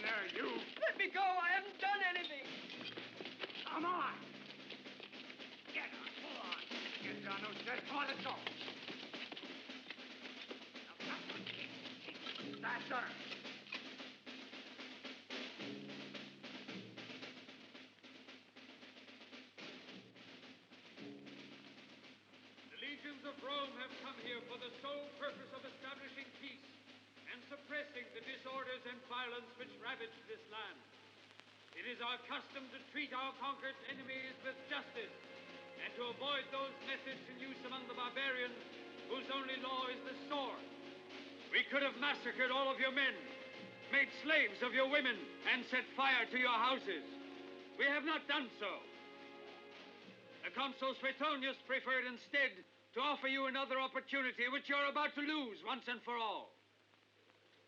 there, you! Let me go! I haven't done anything! Come on! Get on, pull on! Get down those steps. Come on, let's go! Faster! The legions of Rome have come here for the sole purpose of establishing peace and suppressing the disorders and violence which ravage this land. It is our custom to treat our conquered enemies with justice and to avoid those methods in use among the barbarians whose only law is the sword. We could have massacred all of your men, made slaves of your women, and set fire to your houses. We have not done so. The consul Suetonius preferred instead to offer you another opportunity which you're about to lose once and for all.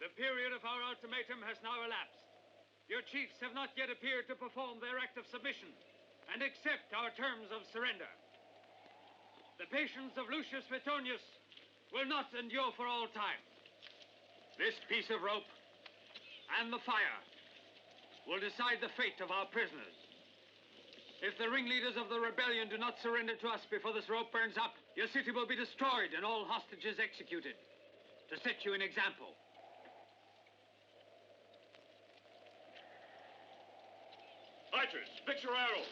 The period of our ultimatum has now elapsed. Your chiefs have not yet appeared to perform their act of submission and accept our terms of surrender. The patience of Lucius Suetonius will not endure for all time. This piece of rope and the fire will decide the fate of our prisoners. If the ringleaders of the rebellion do not surrender to us before this rope burns up, your city will be destroyed and all hostages executed to set you an example. Archers, fix your arrows.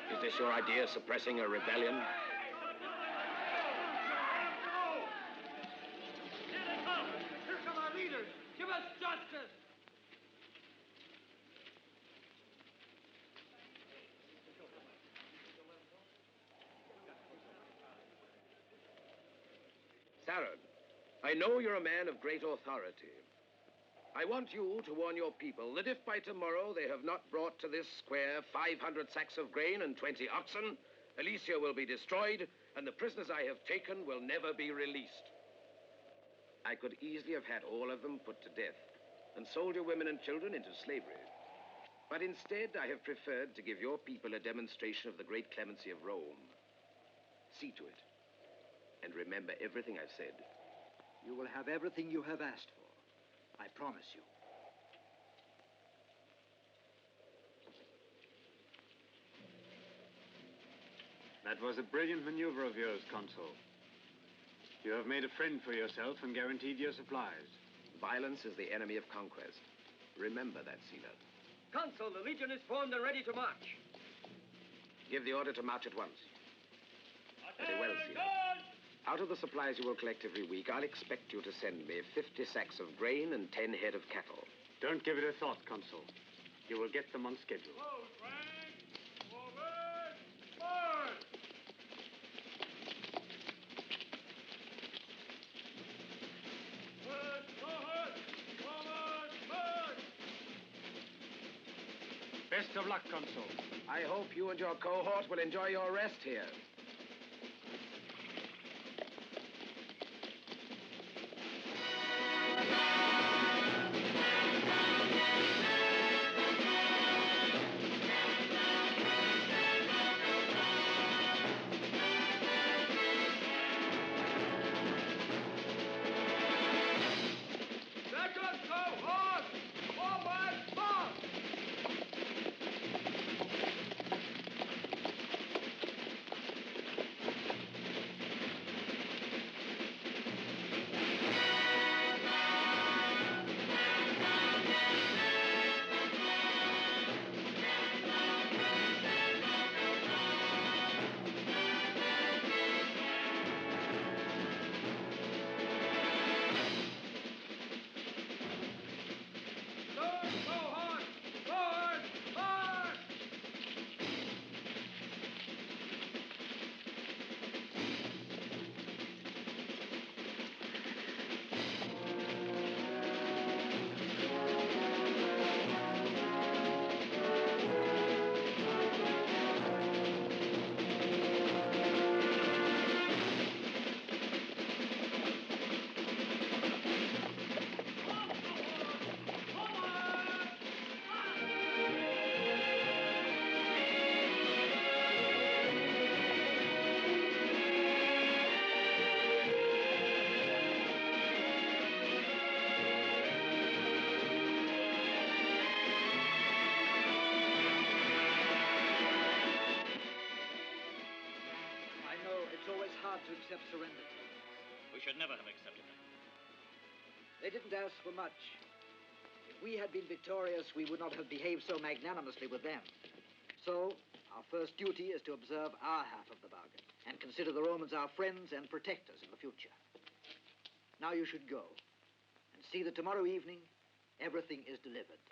Is this your idea of suppressing a rebellion? Here they come! Here come our leaders! Give us justice! Sarad, I know you're a man of great authority. I want you to warn your people that if by tomorrow they have not brought to this square 500 sacks of grain and 20 oxen, Elysia will be destroyed, and the prisoners I have taken will never be released. I could easily have had all of them put to death and sold your women and children into slavery. But instead, I have preferred to give your people a demonstration of the great clemency of Rome. See to it, and remember everything I've said. You will have everything you have asked for. I promise you. That was a brilliant maneuver of yours, Consul. You have made a friend for yourself and guaranteed your supplies. Violence is the enemy of conquest. Remember that, Caesar. Consul, the Legion is formed and ready to march. Give the order to march at once. Very well, Caesar. Out of the supplies you will collect every week, I'll expect you to send me 50 sacks of grain and 10 head of cattle. Don't give it a thought, Consul. You will get them on schedule. Close, rank! Forward! March! West, forward! Forward! March! Best of luck, Consul. I hope you and your cohort will enjoy your rest here. accept surrender terms. We should never have accepted them. They didn't ask for much. If we had been victorious, we would not have behaved so magnanimously with them. So, our first duty is to observe our half of the bargain and consider the Romans our friends and protectors in the future. Now you should go and see that tomorrow evening everything is delivered.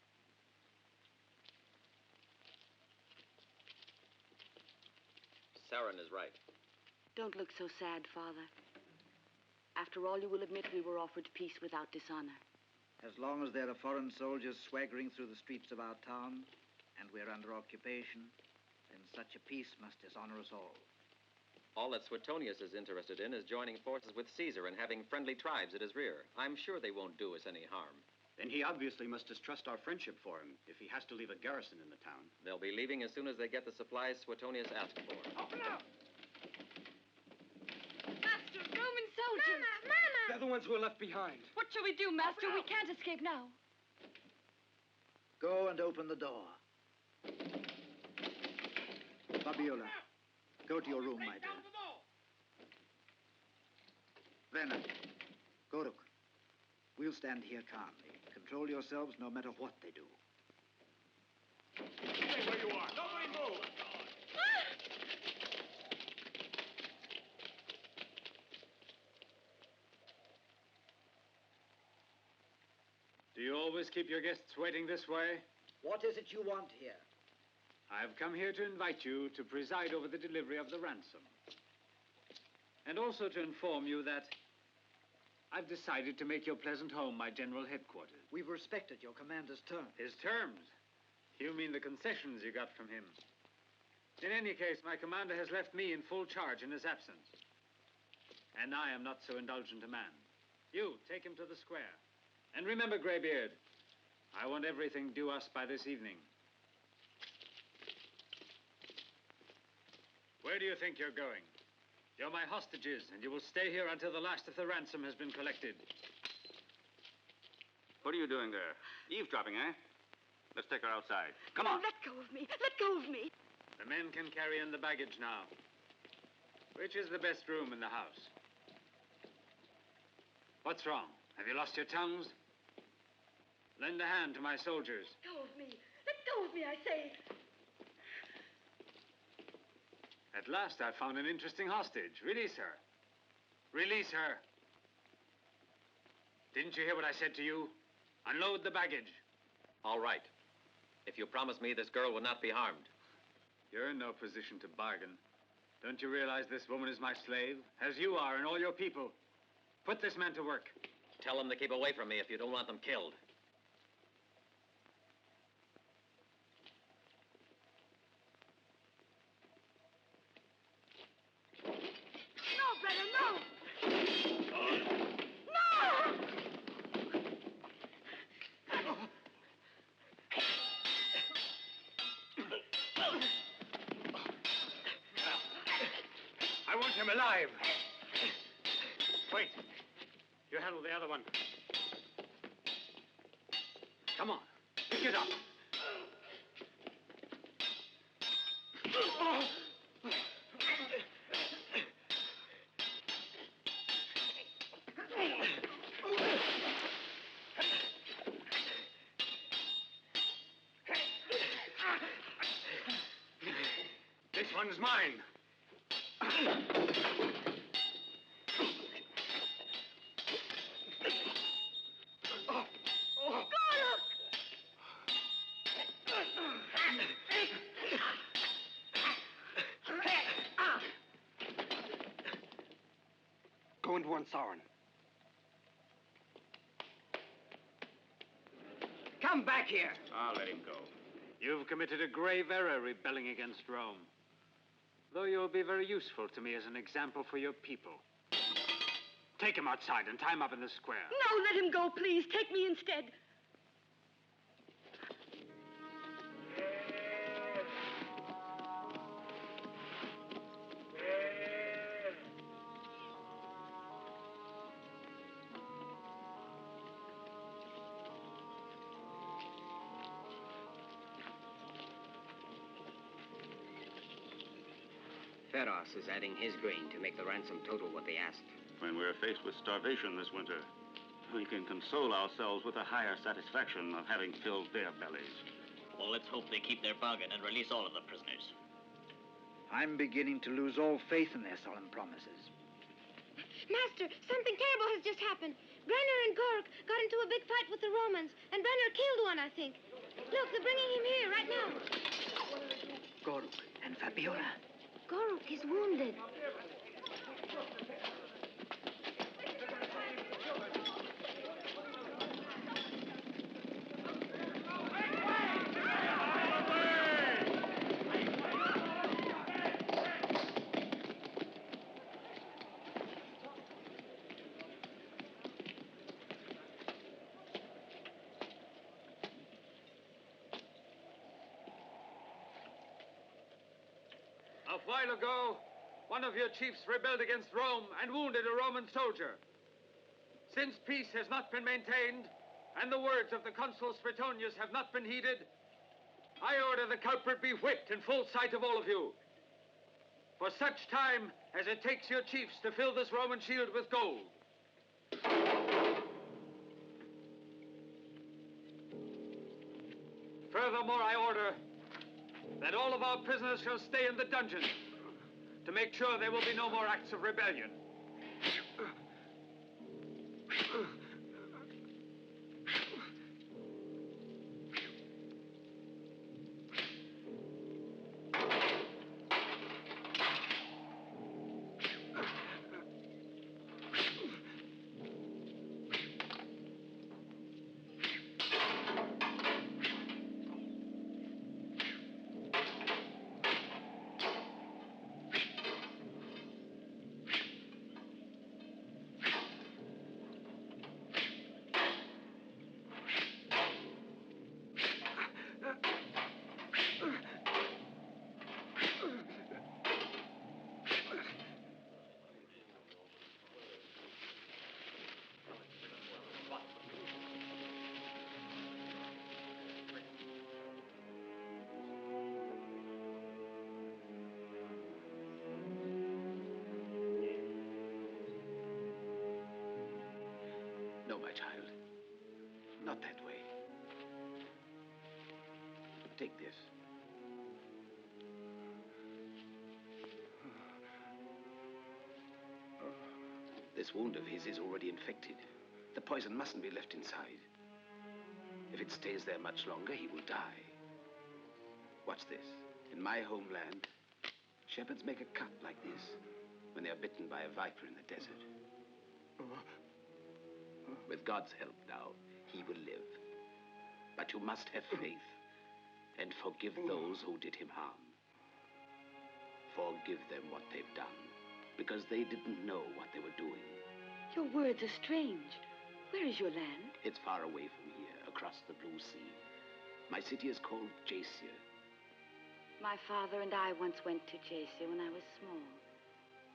Saren is right. Don't look so sad, Father. After all, you will admit we were offered peace without dishonor. As long as there are foreign soldiers swaggering through the streets of our town, and we're under occupation, then such a peace must dishonor us all. All that Suetonius is interested in is joining forces with Caesar and having friendly tribes at his rear. I'm sure they won't do us any harm. Then he obviously must distrust our friendship for him if he has to leave a garrison in the town. They'll be leaving as soon as they get the supplies Suetonius asked for. Open up! Master, Roman soldiers! Mama! They're the ones who are left behind. What shall we do, Master? We can't escape now. Go and open the door. Fabiola, go to your room, my dear. Werner, Goruk, we'll stand here calmly. Control yourselves no matter what they do. Stay where you are. Nobody move. Do you always keep your guests waiting this way? What is it you want here? I've come here to invite you to preside over the delivery of the ransom. And also to inform you that I've decided to make your pleasant home my general headquarters. We've respected your commander's terms. His terms? You mean the concessions you got from him? In any case, my commander has left me in full charge in his absence. And I am not so indulgent a man. You, take him to the square. And remember, Greybeard, I want everything due us by this evening. Where do you think you're going? You're my hostages, and you will stay here until the last of the ransom has been collected. What are you doing there? Eavesdropping, eh? Let's take her outside. Come on. Let go of me. Let go of me. The men can carry in the baggage now. Which is the best room in the house? What's wrong? Have you lost your tongues? Lend a hand to my soldiers. Let go of me. Let go of me, I say. At last I found an interesting hostage. Release her. Release her. Didn't you hear what I said to you? Unload the baggage. All right. If you promise me this girl will not be harmed. You're in no position to bargain. Don't you realize this woman is my slave? As you are and all your people. Put this man to work. Tell them to keep away from me if you don't want them killed. No, brother, no! No! I want him alive. Wait. You handle the other one. Come on. Pick it up. This one's mine. Go and warn Sauron. Come back here. I'll let him go. You've committed a grave error rebelling against Rome. Though you'll be very useful to me as an example for your people. Take him outside and tie him up in the square. No, let him go, please. Take me instead. Feros is adding his grain to make the ransom total what they asked. When we're faced with starvation this winter, we can console ourselves with a higher satisfaction of having filled their bellies. Well, let's hope they keep their bargain and release all of the prisoners. I'm beginning to lose all faith in their solemn promises. Master, something terrible has just happened. Brenner and Gork got into a big fight with the Romans, and Brenner killed one, I think. Look, they're bringing him here right now. Gork and Fabiola. Gork is wounded. A while ago, one of your chiefs rebelled against Rome and wounded a Roman soldier. Since peace has not been maintained, and the words of the consul Suetonius have not been heeded, I order the culprit be whipped in full sight of all of you. For such time as it takes your chiefs to fill this Roman shield with gold. Furthermore, I order that all of our prisoners shall stay in the dungeon to make sure there will be no more acts of rebellion. No, my child. Not that way. Take this. This wound of his is already infected. The poison mustn't be left inside. If it stays there much longer, he will die. Watch this. In my homeland, shepherds make a cut like this when they are bitten by a viper in the desert. With God's help now, he will live. But you must have faith and forgive those who did him harm. Forgive them what they've done, because they didn't know what they were doing. Your words are strange. Where is your land? It's far away from here, across the blue sea. My city is called Jacia. My father and I once went to Jacia when I was small.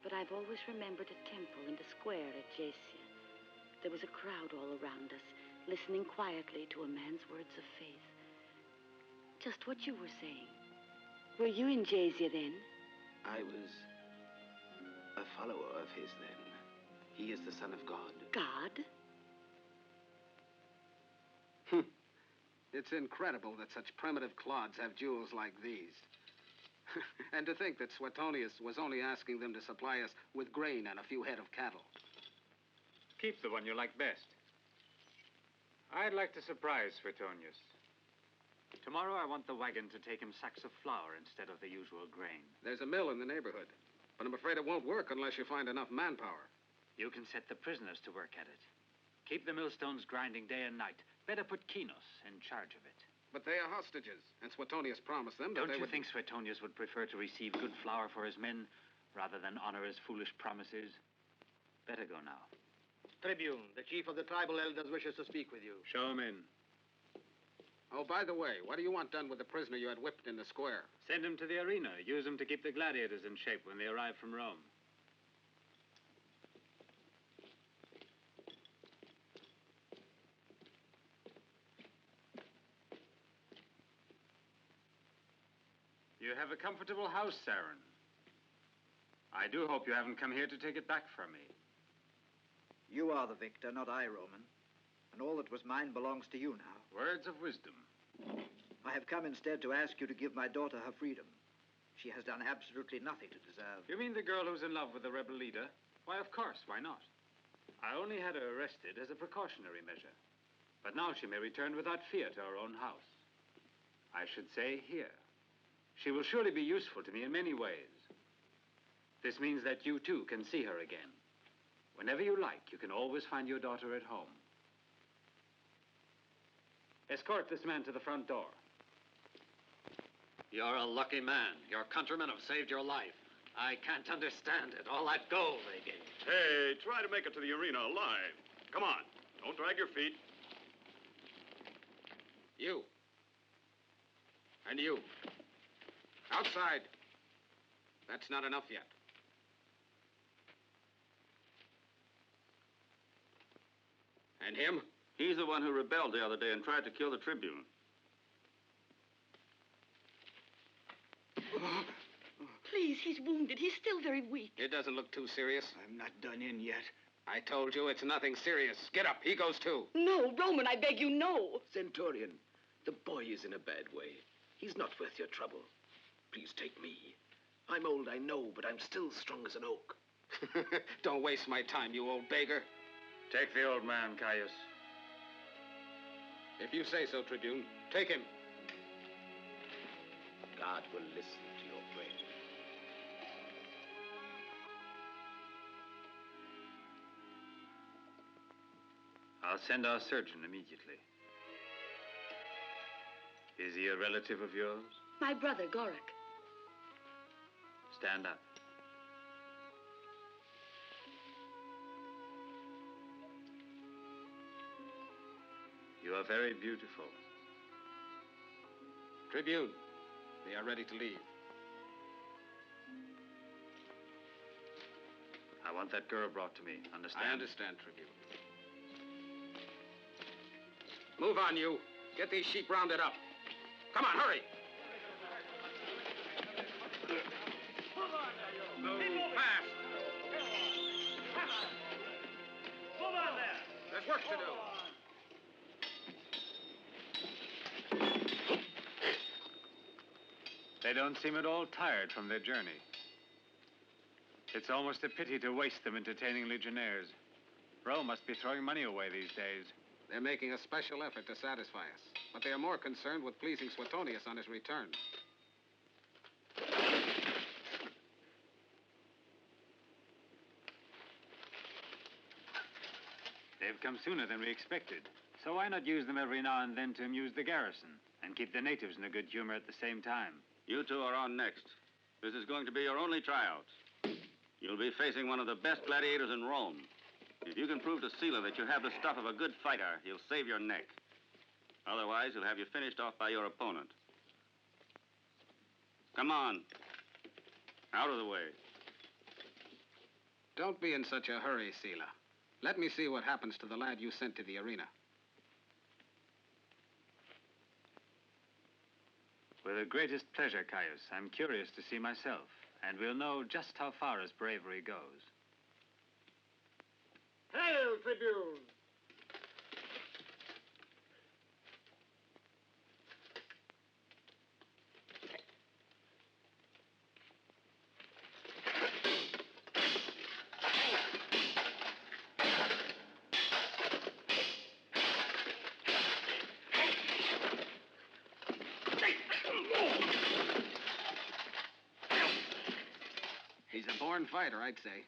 But I've always remembered a temple in the square at Jacia. There was a crowd all around us, listening quietly to a man's words of faith. Just what you were saying. Were you in Jacia then? I was a follower of his then. He is the Son of God. God? It's incredible that such primitive clods have jewels like these. And to think that Suetonius was only asking them to supply us with grain and a few head of cattle. Keep the one you like best. I'd like to surprise Suetonius. Tomorrow I want the wagon to take him sacks of flour instead of the usual grain. There's a mill in the neighborhood, but I'm afraid it won't work unless you find enough manpower. You can set the prisoners to work at it. Keep the millstones grinding day and night. Better put Kinos in charge of it. But they are hostages, and Suetonius promised them that Don't they you would... think Suetonius would prefer to receive good flour for his men rather than honor his foolish promises? Better go now. Tribune, the chief of the tribal elders wishes to speak with you. Show him in. Oh, by the way, what do you want done with the prisoner you had whipped in the square? Send him to the arena. Use him to keep the gladiators in shape when they arrive from Rome. You have a comfortable house, Saren. I do hope you haven't come here to take it back from me. You are the victor, not I, Roman. And all that was mine belongs to you now. Words of wisdom. I have come instead to ask you to give my daughter her freedom. She has done absolutely nothing to deserve... You mean the girl who's in love with the rebel leader? Why, of course, why not? I only had her arrested as a precautionary measure. But now she may return without fear to her own house. I should say here. She will surely be useful to me in many ways. This means that you, too, can see her again. Whenever you like, you can always find your daughter at home. Escort this man to the front door. You're a lucky man. Your countrymen have saved your life. I can't understand it. All that gold they gave. Hey, try to make it to the arena alive. Come on. Don't drag your feet. You. And you. Outside. That's not enough yet. And him? He's the one who rebelled the other day and tried to kill the Tribune. Please, he's wounded. He's still very weak. It doesn't look too serious. I'm not done in yet. I told you it's nothing serious. Get up. He goes too. No, Roman, I beg you, no. Centurion, the boy is in a bad way. He's not worth your trouble. Please take me. I'm old, I know, but I'm still strong as an oak. Don't waste my time, you old beggar. Take the old man, Caius. If you say so, Tribune, take him. God will listen to your prayer. I'll send our surgeon immediately. Is he a relative of yours? My brother, Goric. Stand up. You are very beautiful. Tribune, they are ready to leave. I want that girl brought to me. Understand? I understand, Tribune. Move on, you. Get these sheep rounded up. Come on, hurry. Move fast. Move on there. There's work to do. They don't seem at all tired from their journey. It's almost a pity to waste them entertaining legionnaires. Rome must be throwing money away these days. They're making a special effort to satisfy us, but they are more concerned with pleasing Suetonius on his return. They've come sooner than we expected, so why not use them every now and then to amuse the garrison and keep the natives in a good humor at the same time? You two are on next. This is going to be your only tryout. You'll be facing one of the best gladiators in Rome. If you can prove to Sila that you have the stuff of a good fighter, he'll save your neck. Otherwise, he'll have you finished off by your opponent. Come on. Out of the way. Don't be in such a hurry, Sila. Let me see what happens to the lad you sent to the arena. With the greatest pleasure, Caius. I'm curious to see myself, and we'll know just how far his bravery goes. Hail, Tribune! He's a born fighter, I'd say.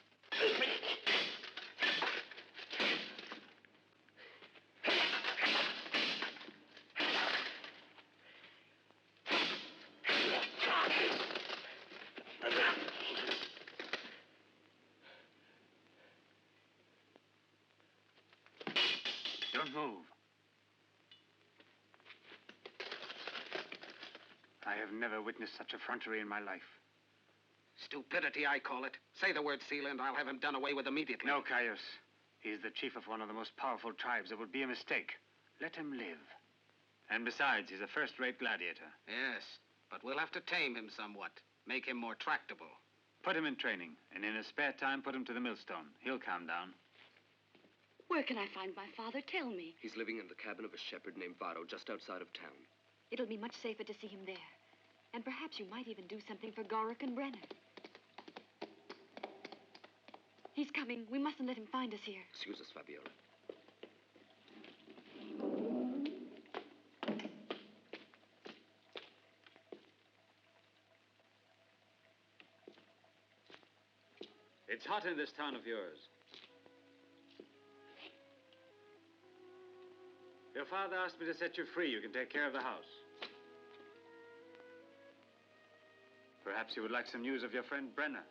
Don't move. I have never witnessed such effrontery in my life. Stupidity, I call it. Say the word, Sila, and I'll have him done away with immediately. No, Caius. He's the chief of one of the most powerful tribes. It would be a mistake. Let him live. And besides, he's a first-rate gladiator. Yes, but we'll have to tame him somewhat. Make him more tractable. Put him in training, and in his spare time, put him to the millstone. He'll calm down. Where can I find my father? Tell me. He's living in the cabin of a shepherd named Varro just outside of town. It'll be much safer to see him there. And perhaps you might even do something for Gorick and Brenner. He's coming. We mustn't let him find us here. Excuse us, Fabiola. It's hot in this town of yours. Your father asked me to set you free. You can take care of the house. Perhaps you would like some news of your friend Brenner.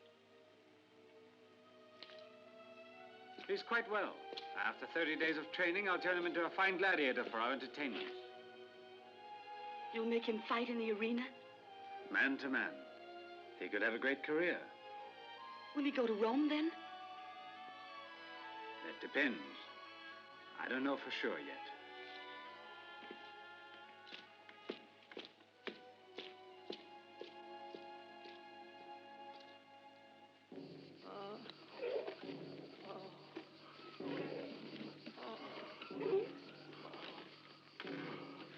He's quite well. After 30 days of training, I'll turn him into a fine gladiator for our entertainment. You'll make him fight in the arena? Man to man. He could have a great career. Will he go to Rome, then? That depends. I don't know for sure yet.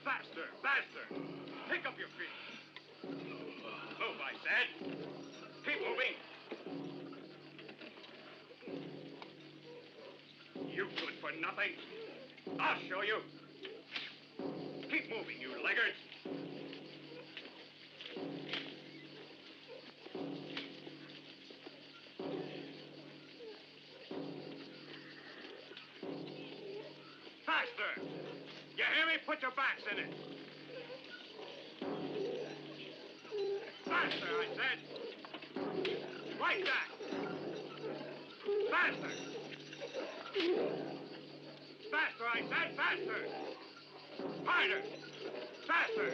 Faster, faster! Pick up your feet. Move, I said. Keep moving. You good for nothing. I'll show you. Keep moving, you laggards. Faster! You hear me? Put your backs in it. Faster, I said. Like that. Faster. Faster, I said, faster. Harder. Faster.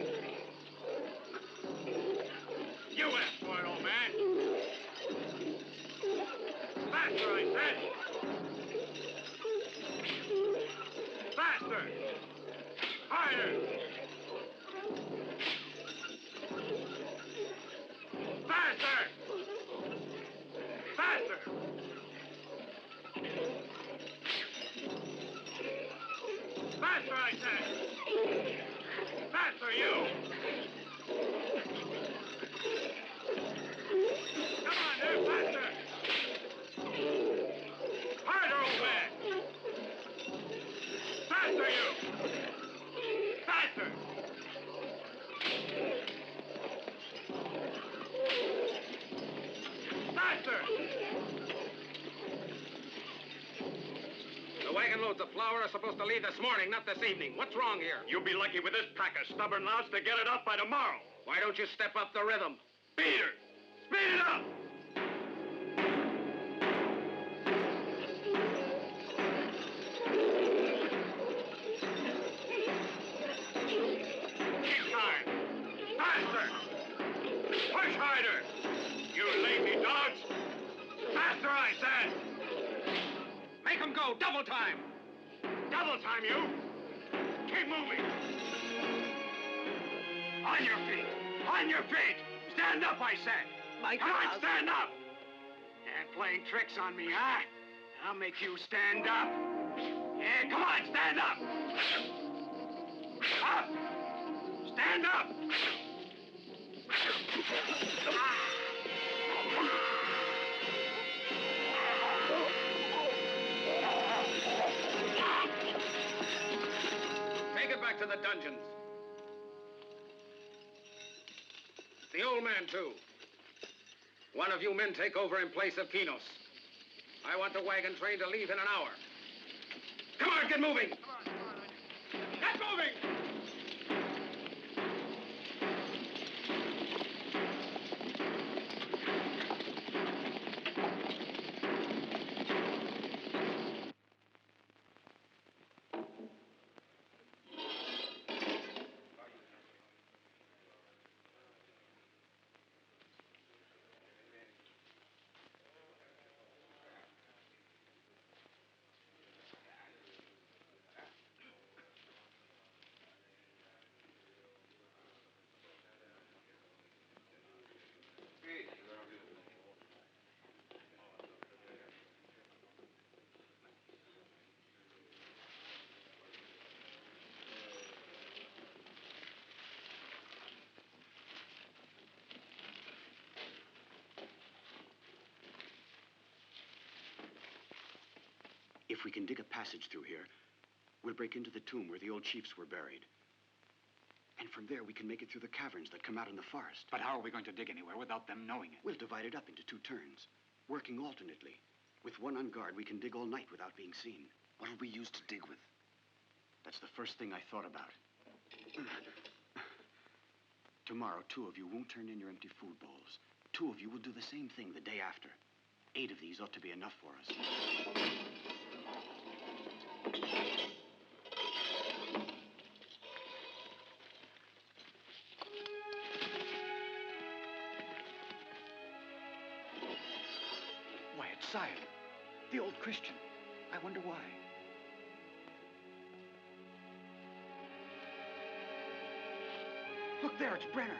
You asked for it, old man. Faster, I said. Faster. Harder. Faster. Faster. Faster, I said! Faster, you! Come on, there, faster! Harder, old man! Faster, you! Faster! Faster! The wagon loads of flour are supposed to leave this morning, not this evening. What's wrong here? You'll be lucky with this pack of stubborn louts to get it up by tomorrow. Why don't you step up the rhythm? Speed it! Speed it up! Keep time. Faster! Push harder! You lazy dogs! Faster, I said! Make them go, double time! Double time, you! Keep moving! On your feet! On your feet! Stand up, I said! Come on, stand up! And playing tricks on me, huh? I'll make you stand up. Yeah, come on, stand up! Up! Stand up! Take it back to the dungeons. The old man, too. One of you men take over in place of Kinos. I want the wagon train to leave in an hour. Come on, get moving! Get moving! If we can dig a passage through here, we'll break into the tomb where the old chiefs were buried. And from there, we can make it through the caverns that come out in the forest. But how are we going to dig anywhere without them knowing it? We'll divide it up into 2 turns, working alternately. With one on guard, we can dig all night without being seen. What'll we use to dig with? That's the first thing I thought about. Tomorrow, 2 of you won't turn in your empty food bowls. 2 of you will do the same thing the day after. 8 of these ought to be enough for us. Why, it's Sire, the old Christian. I wonder why. Look there, it's Brenner.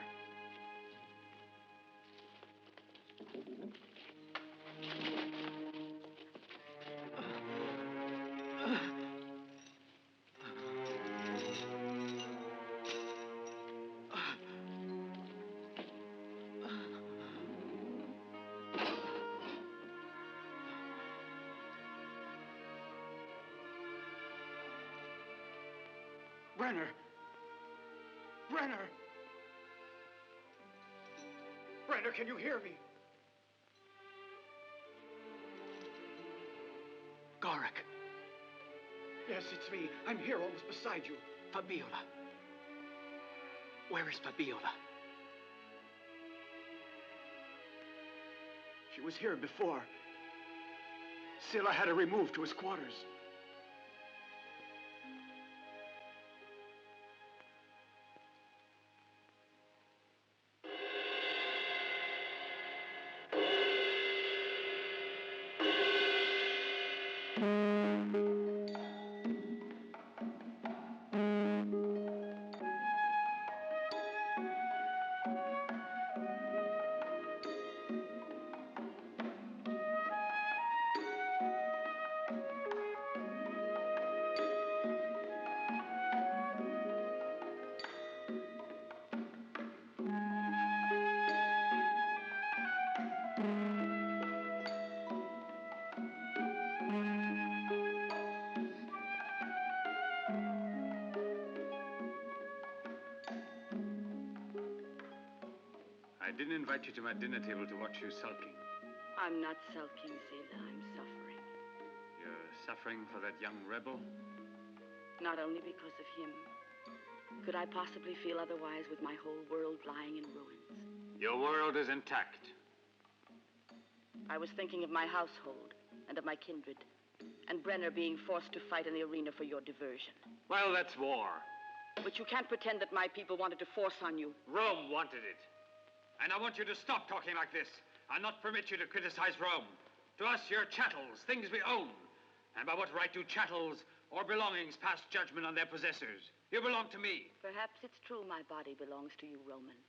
Brenner! Brenner! Brenner, can you hear me? Garak. Yes, it's me. I'm here, almost beside you. Fabiola. Where is Fabiola? She was here before. Scylla had her removed to his quarters. I didn't invite you to my dinner table to watch you sulking. I'm not sulking, Zila. I'm suffering. You're suffering for that young rebel? Not only because of him. Could I possibly feel otherwise with my whole world lying in ruins? Your world is intact. I was thinking of my household and of my kindred, and Brenner being forced to fight in the arena for your diversion. Well, that's war. But you can't pretend that my people wanted to force on you. Rome wanted it. And I want you to stop talking like this. I'll not permit you to criticize Rome. To us, you're chattels, things we own. And by what right do chattels or belongings pass judgment on their possessors? You belong to me. Perhaps it's true my body belongs to you, Roman.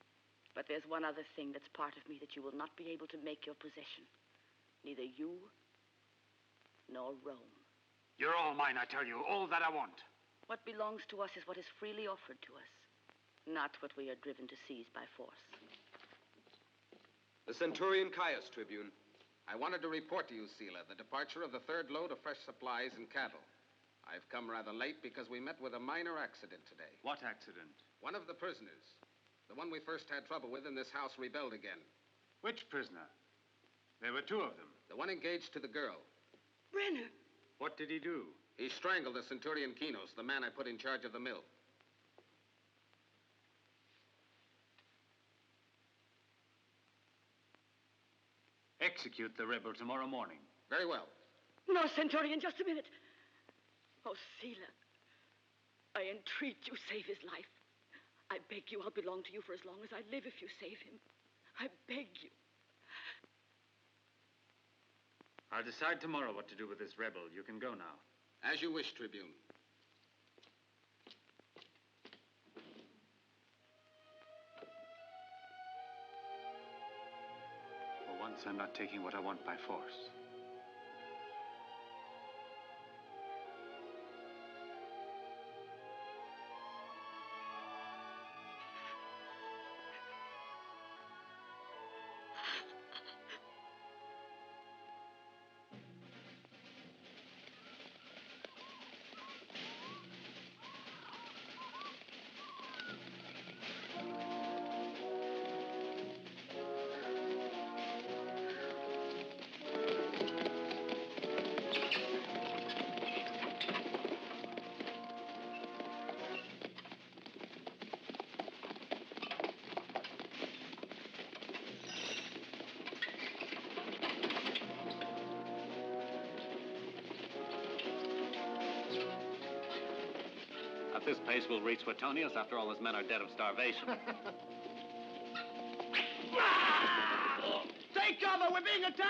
But there's one other thing that's part of me that you will not be able to make your possession. Neither you nor Rome. You're all mine, I tell you. All that I want. What belongs to us is what is freely offered to us, not what we are driven to seize by force. The Centurion Caius, Tribune. I wanted to report to you, Scylla, the departure of the 3rd load of fresh supplies and cattle. I've come rather late because we met with a minor accident today. What accident? One of the prisoners. The one we first had trouble with in this house rebelled again. Which prisoner? There were 2 of them. The one engaged to the girl. Brenner! What did he do? He strangled the Centurion Kinos, the man I put in charge of the mill. Execute the rebel tomorrow morning. Very well. No, Centurion, just a minute. Oh, Scylla, I entreat you, save his life. I beg you, I'll belong to you for as long as I live if you save him. I beg you. I'll decide tomorrow what to do with this rebel. You can go now. As you wish, Tribune. For once, I'm not taking what I want by force. At this pace, we'll reach Suetonius after all his men are dead of starvation. Take cover! We're being attacked!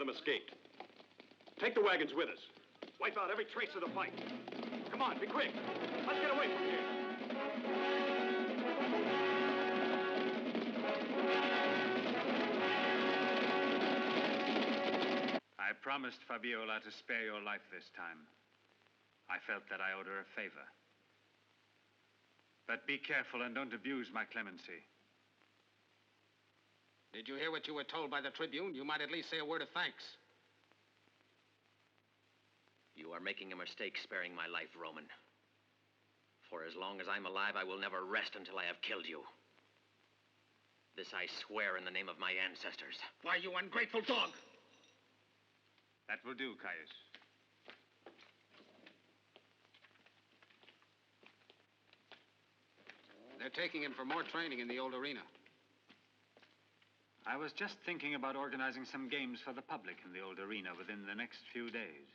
Escaped. Take the wagons with us. Wipe out every trace of the fight. Come on, be quick. Let's get away from here. I promised Fabiola to spare your life this time. I felt that I owed her a favor. But be careful and don't abuse my clemency. Did you hear what you were told by the Tribune? You might at least say a word of thanks. You are making a mistake sparing my life, Roman. For as long as I'm alive, I will never rest until I have killed you. This I swear in the name of my ancestors. Why, you ungrateful dog! That will do, Caius. They're taking him for more training in the old arena. I was just thinking about organizing some games for the public in the old arena within the next few days.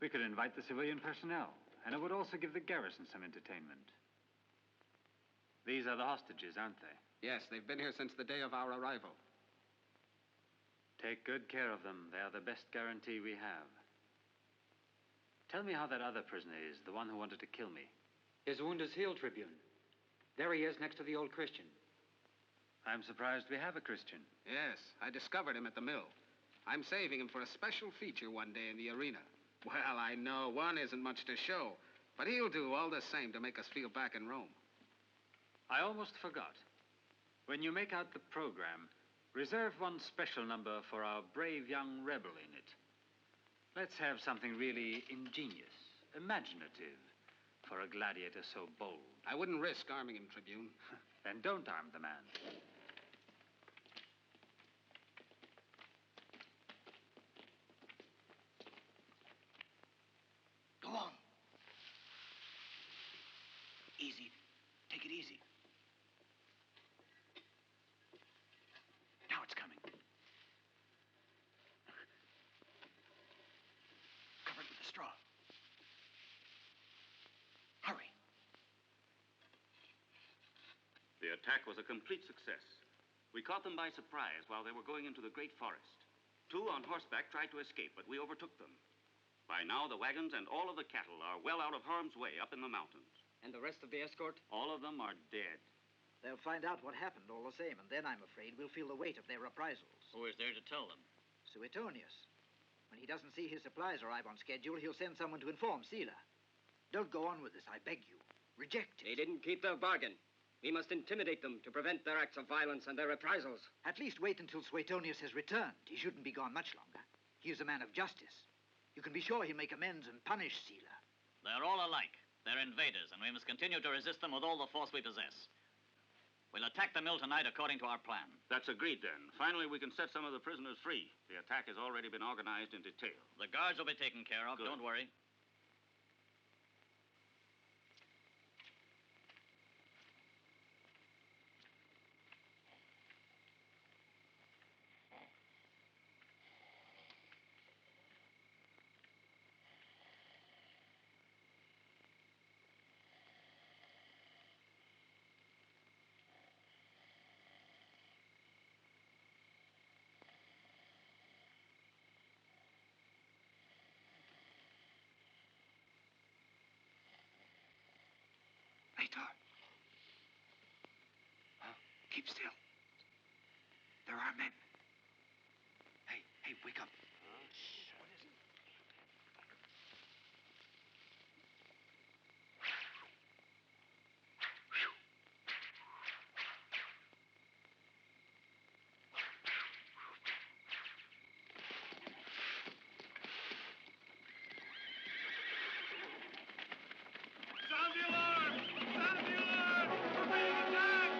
We could invite the civilian personnel, and it would also give the garrison some entertainment. These are the hostages, aren't they? Yes, they've been here since the day of our arrival. Take good care of them. They are the best guarantee we have. Tell me how that other prisoner is, the one who wanted to kill me. His wound is healed, Tribune. There he is next to the old Christian. I'm surprised we have a Christian. Yes, I discovered him at the mill. I'm saving him for a special feature one day in the arena. Well, I know one isn't much to show, but he'll do all the same to make us feel back in Rome. I almost forgot. When you make out the program, reserve one special number for our brave young rebel in it. Let's have something really ingenious, imaginative, for a gladiator so bold. I wouldn't risk arming him, Tribune. Then don't arm the man. Go on. Easy. Take it easy. Now it's coming. Cover it with the straw. Hurry. The attack was a complete success. We caught them by surprise while they were going into the great forest. 2 on horseback tried to escape, but we overtook them. By now, the wagons and all of the cattle are well out of harm's way up in the mountains. And the rest of the escort? All of them are dead. They'll find out what happened all the same, and then I'm afraid we'll feel the weight of their reprisals. Who is there to tell them? Suetonius. When he doesn't see his supplies arrive on schedule, he'll send someone to inform Sila. Don't go on with this, I beg you. Reject it. They didn't keep their bargain. We must intimidate them to prevent their acts of violence and their reprisals. At least wait until Suetonius has returned. He shouldn't be gone much longer. He is a man of justice. You can be sure he'll make amends and punish Sealer. They're all alike. They're invaders, and we must continue to resist them with all the force we possess. We'll attack the mill tonight according to our plan. That's agreed, then. Finally, we can set some of the prisoners free. The attack has already been organized in detail. The guards will be taken care of. Good. Don't worry. Later. Keep still. There are men. Hey, wake up. What is it? Sound the alarm! Sound the alarm! We're being attacked!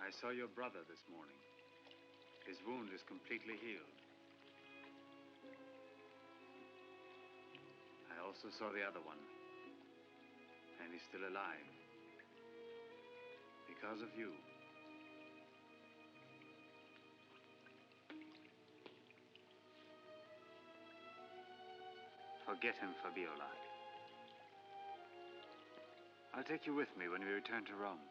I saw your brother this morning. His wound is completely healed. I also saw the other one. And he's still alive. Because of you. Forget him, Fabiola. I'll take you with me when we return to Rome.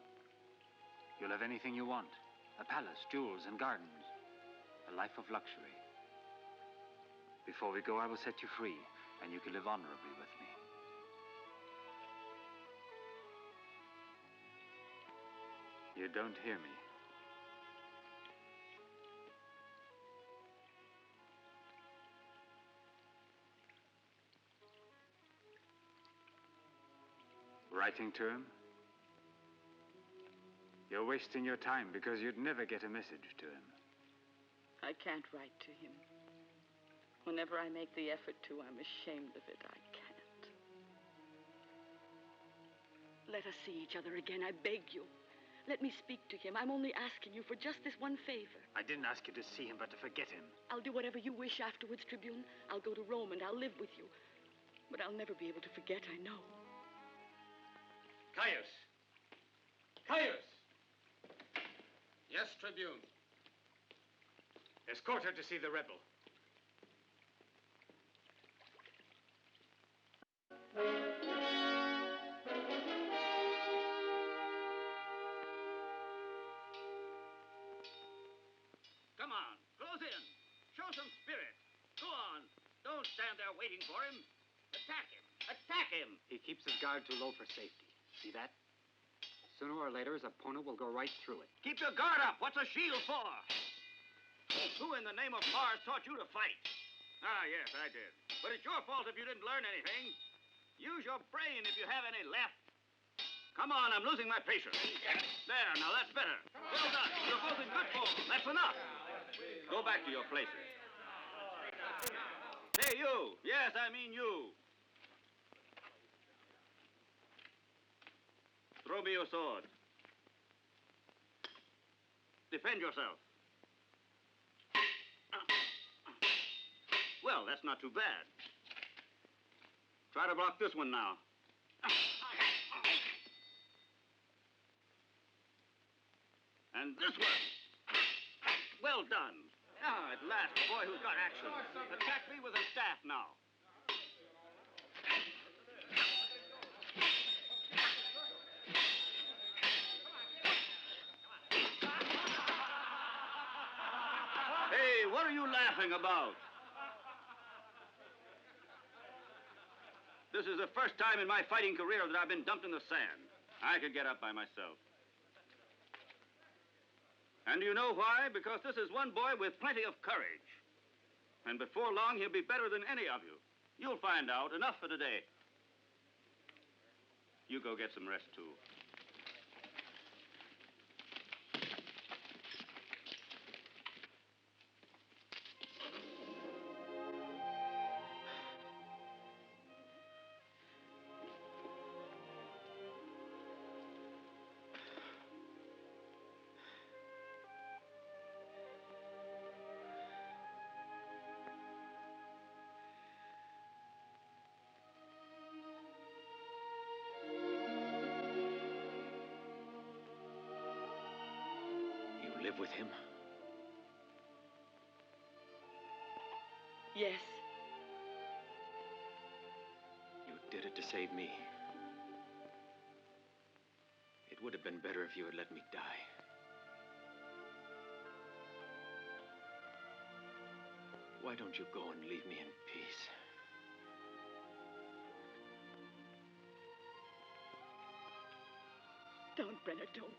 You'll have anything you want. A palace, jewels, and gardens. A life of luxury. Before we go, I will set you free, and you can live honorably with me. You don't hear me. Writing to him? You're wasting your time because you'd never get a message to him. I can't write to him. Whenever I make the effort to, I'm ashamed of it. I can't. Let us see each other again, I beg you. Let me speak to him. I'm only asking you for just this one favor. I didn't ask you to see him, but to forget him. I'll do whatever you wish afterwards, Tribune. I'll go to Rome and I'll live with you. But I'll never be able to forget, I know. Caius! Caius! Yes, Tribune. Escort her to see the rebel. Come on, close in. Show some spirit. Go on. Don't stand there waiting for him. Attack him. Attack him. He keeps his guard too low for safety. See that? Sooner or later, his opponent will go right through it. Keep your guard up. What's a shield for? Who in the name of Mars taught you to fight? Ah, yes, I did. But it's your fault if you didn't learn anything. Use your brain if you have any left. Come on, I'm losing my patience. There, now that's better. Well done. You're both in good form. That's enough. Go back to your places. Hey, you. Yes, I mean you. Throw me your sword. Defend yourself. Well, that's not too bad. Try to block this one now. And this one. Well done. Ah, at last, a boy who's got action. Attack me with a staff now. Hey, what are you laughing about? This is the first time in my fighting career that I've been dumped in the sand. I could get up by myself. And do you know why? Because this is one boy with plenty of courage. And before long, he'll be better than any of you. You'll find out. Enough for today. You go get some rest, too. You live with him? Yes. You did it to save me. It would have been better if you had let me die. Why don't you go and leave me in peace? Don't, Brenner, don't.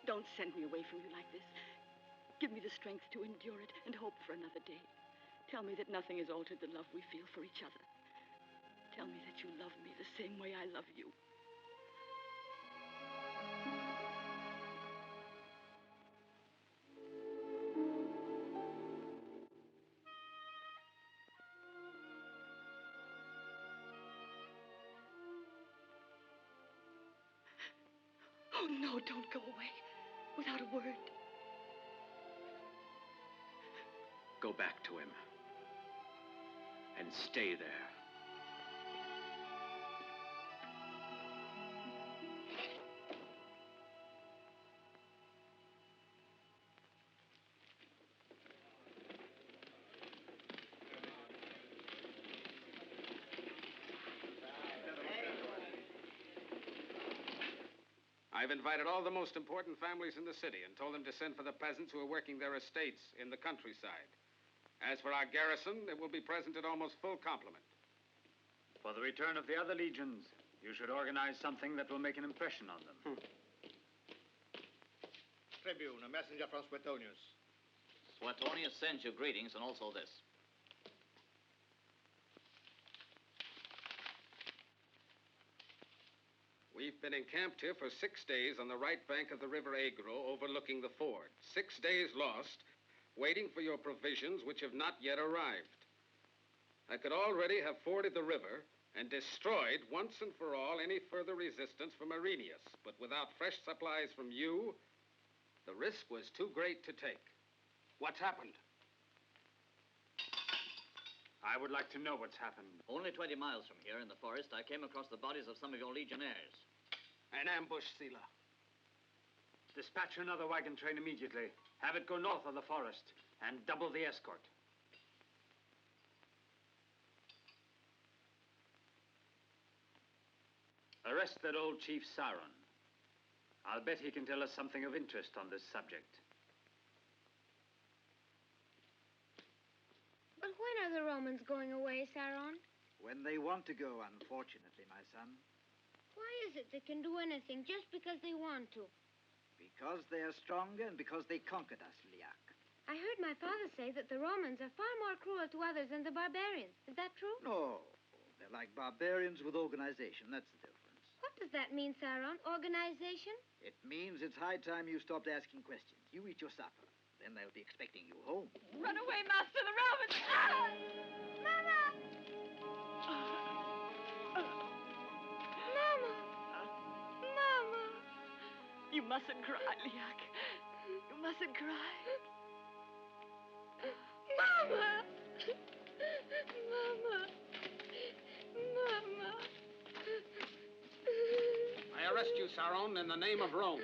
Don't send me away from you like this. Give me the strength to endure it and hope for another day. Tell me that nothing has altered the love we feel for each other. Tell me that you love me the same way I love you. Oh, no, don't go away without a word. Go back to him. And stay there. I've invited all the most important families in the city and told them to send for the peasants who are working their estates in the countryside. As for our garrison, it will be present at almost full complement. For the return of the other legions, you should organize something that will make an impression on them. Tribune, a messenger from Suetonius. Suetonius sends you greetings and also this. We've been encamped here for 6 days on the right bank of the river Agro, overlooking the ford. 6 days lost, waiting for your provisions, which have not yet arrived. I could already have forded the river and destroyed once and for all any further resistance from Arrhenius. But without fresh supplies from you, the risk was too great to take. What's happened? I would like to know what's happened. Only 20 miles from here in the forest, I came across the bodies of some of your legionnaires. An ambush, Sila. Dispatch another wagon train immediately. Have it go north of the forest and double the escort. Arrest that old Chief Sauron. I'll bet he can tell us something of interest on this subject. But when are the Romans going away, Sauron? When they want to go, unfortunately, my son. Why is it they can do anything just because they want to? Because they are stronger and because they conquered us, Liak. I heard my father say that the Romans are far more cruel to others than the barbarians. Is that true? No. They're like barbarians with organization. That's the difference. What does that mean, Sauron? Organization? It means it's high time you stopped asking questions. You eat your supper. Then they'll be expecting you home. Run away, Master. The Romans! Ah! Mama! Mama! Mama! You mustn't cry, Liak. You mustn't cry. Mama! Mama! Mama! I arrest you, Sauron, in the name of Rome.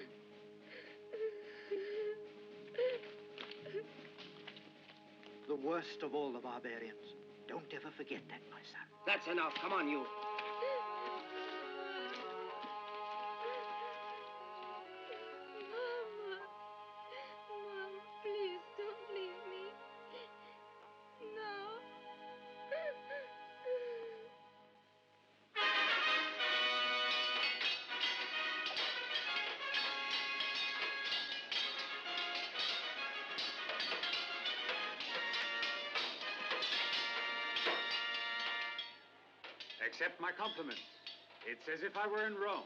The worst of all the barbarians. Don't ever forget that, my son. That's enough. Come on, you. Mama! Mama, please don't leave me. No. Accept my compliments. It's as if I were in Rome.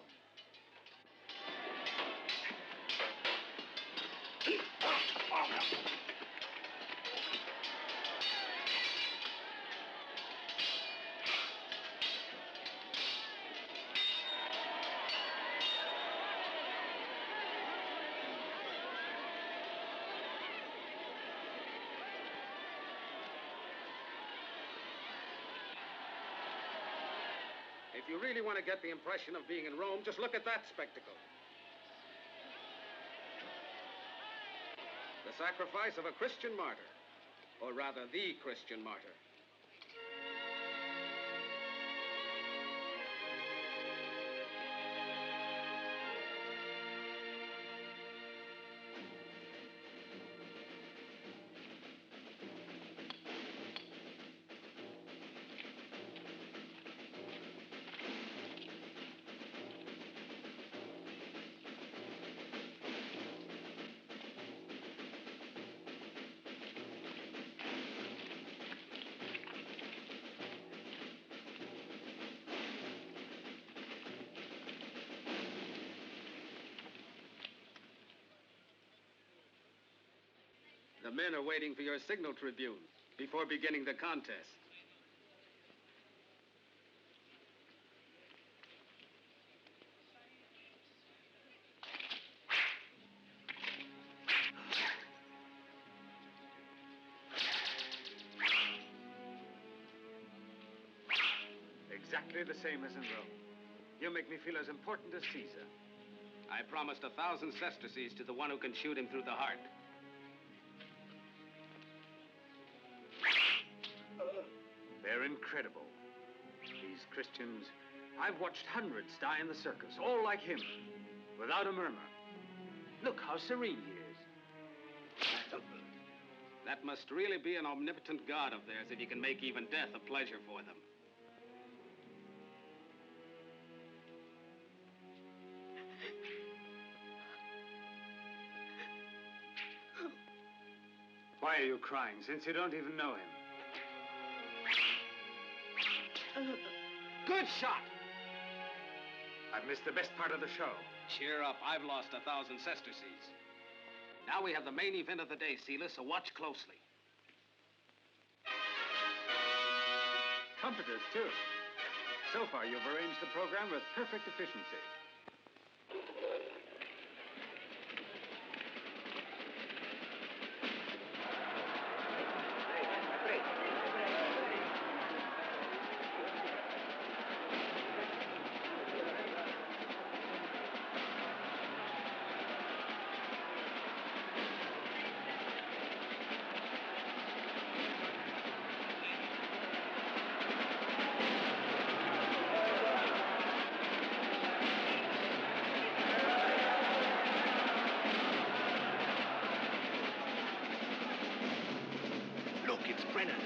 If you really want to get the impression of being in Rome, just look at that spectacle. The sacrifice of a Christian martyr, or rather, the Christian martyr. The men are waiting for your signal, Tribune, before beginning the contest. Exactly the same as in Rome. You make me feel as important as Caesar. I promised 1,000 sesterces to the one who can shoot him through the heart. They're incredible. These Christians, I've watched hundreds die in the circus, all like him, without a murmur. Look how serene he is. That must really be an omnipotent god of theirs if he can make even death a pleasure for them. Why are you crying, since you don't even know him? Good shot! I've missed the best part of the show. Cheer up. I've lost 1,000 sesterces. Now we have the main event of the day, Sealer, so watch closely. Trumpeters, too. So far, you've arranged the program with perfect efficiency.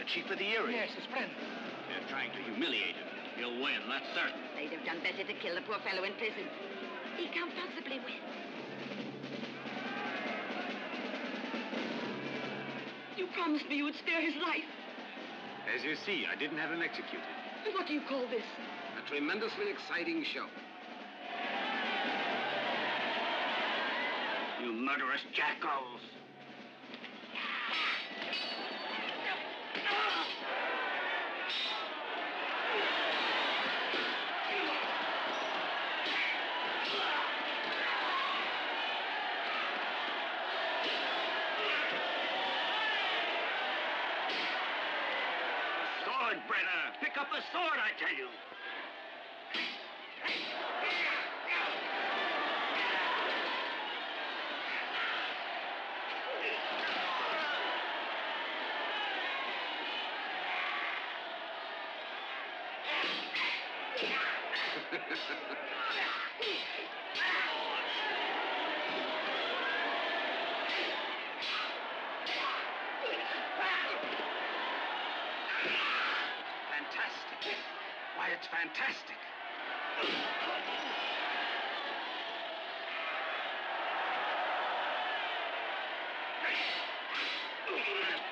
Chief of the area. Yes, it's Brennan. They're trying to humiliate him. He'll win, that's certain. They'd have done better to kill the poor fellow in prison. He can't possibly win. promised me you would spare his life. As you see, I didn't have him executed. And what do you call this? A tremendously exciting show. You murderous jackals. Sword, Brenner! Pick up a sword, I tell you! Fantastic. Why, it's fantastic.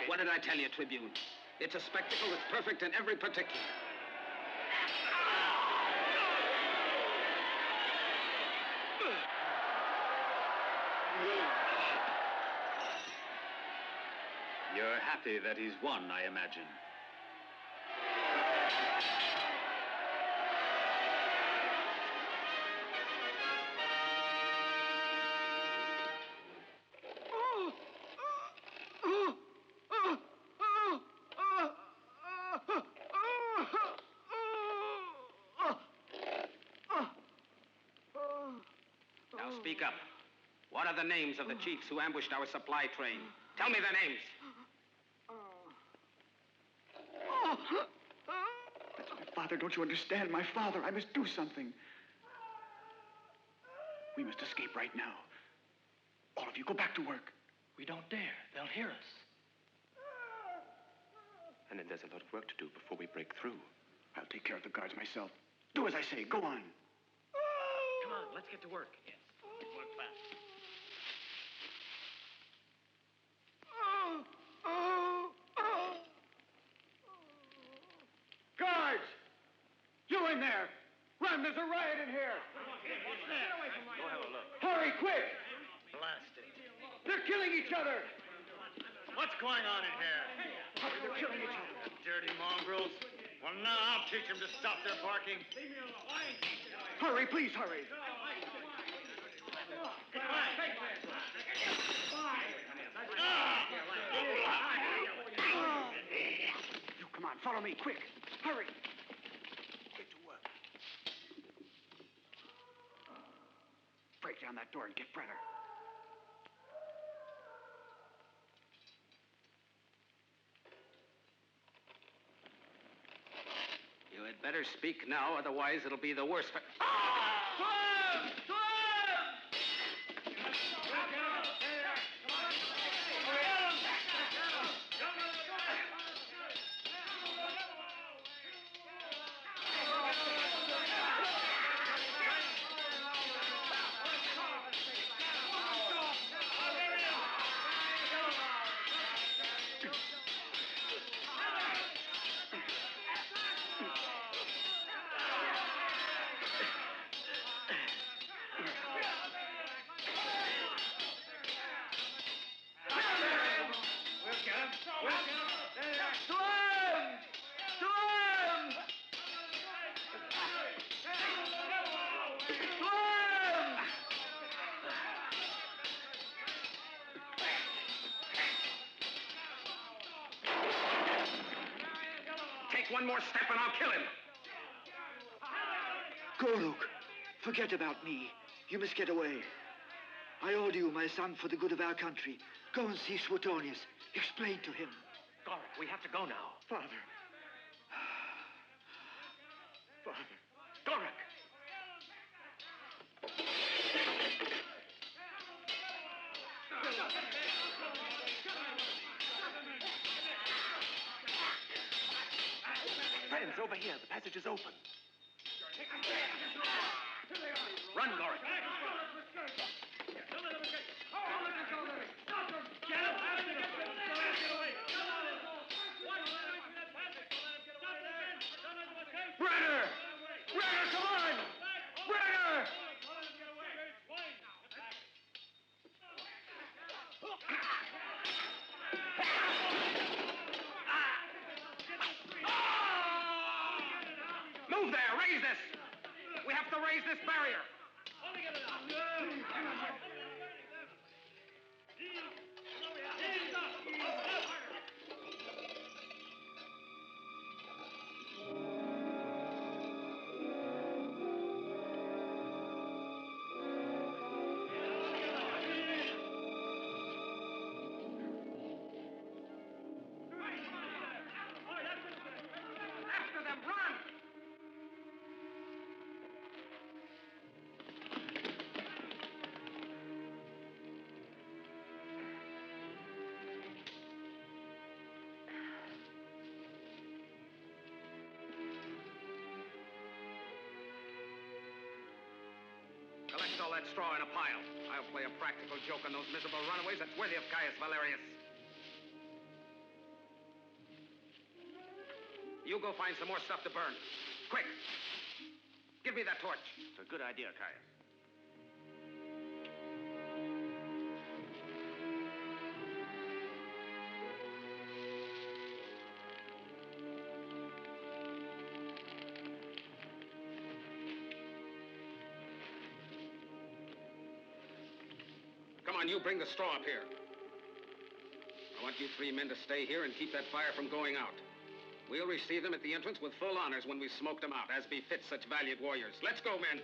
What did I tell you, Tribune? It's a spectacle that's perfect in every particular. You're happy that he's won, I imagine. Now speak up. What are the names of the chiefs who ambushed our supply train? Tell me their names. That's my father. Don't you understand? My father. I must do something. We must escape right now. All of you, go back to work. We don't dare. They'll hear us. And then there's a lot of work to do before we break through. I'll take care of the guards myself. Do as I say. Go on. Come on, let's get to work. Yes, work fast. Guards! You in there! Run, there's a riot in here! What's that? Go have a look. Hurry, quick! Blasted. They're killing each other! What's going on in here? Hurry, they're killing each other. Dirty mongrels. Well, now I'll teach them to stop their barking. Hurry, please hurry. You come on, follow me, quick. Hurry. Get to work. Break down that door and get Brenner. You had better speak now, otherwise it'll be the worse for... Take one more step and I'll kill him. Goruk, forget about me. You must get away. I order you, my son, for the good of our country. Go and see Suetonius. Explain to him. Goruk, we have to go now. Father. Father. Goruk! Friends, over here. The passage is open. Run, Goruk. Move there! Raise this! We have to raise this barrier! After them! Run! Collect all that straw in a pile. I'll play a practical joke on those miserable runaways that's worthy of Caius Valerius. You go find some more stuff to burn. Quick! Give me that torch. It's a good idea, Caius. Come on, you bring the straw up here. I want you 3 men to stay here and keep that fire from going out. We'll receive them at the entrance with full honors when we've smoked them out, as befits such valiant warriors. Let's go, men.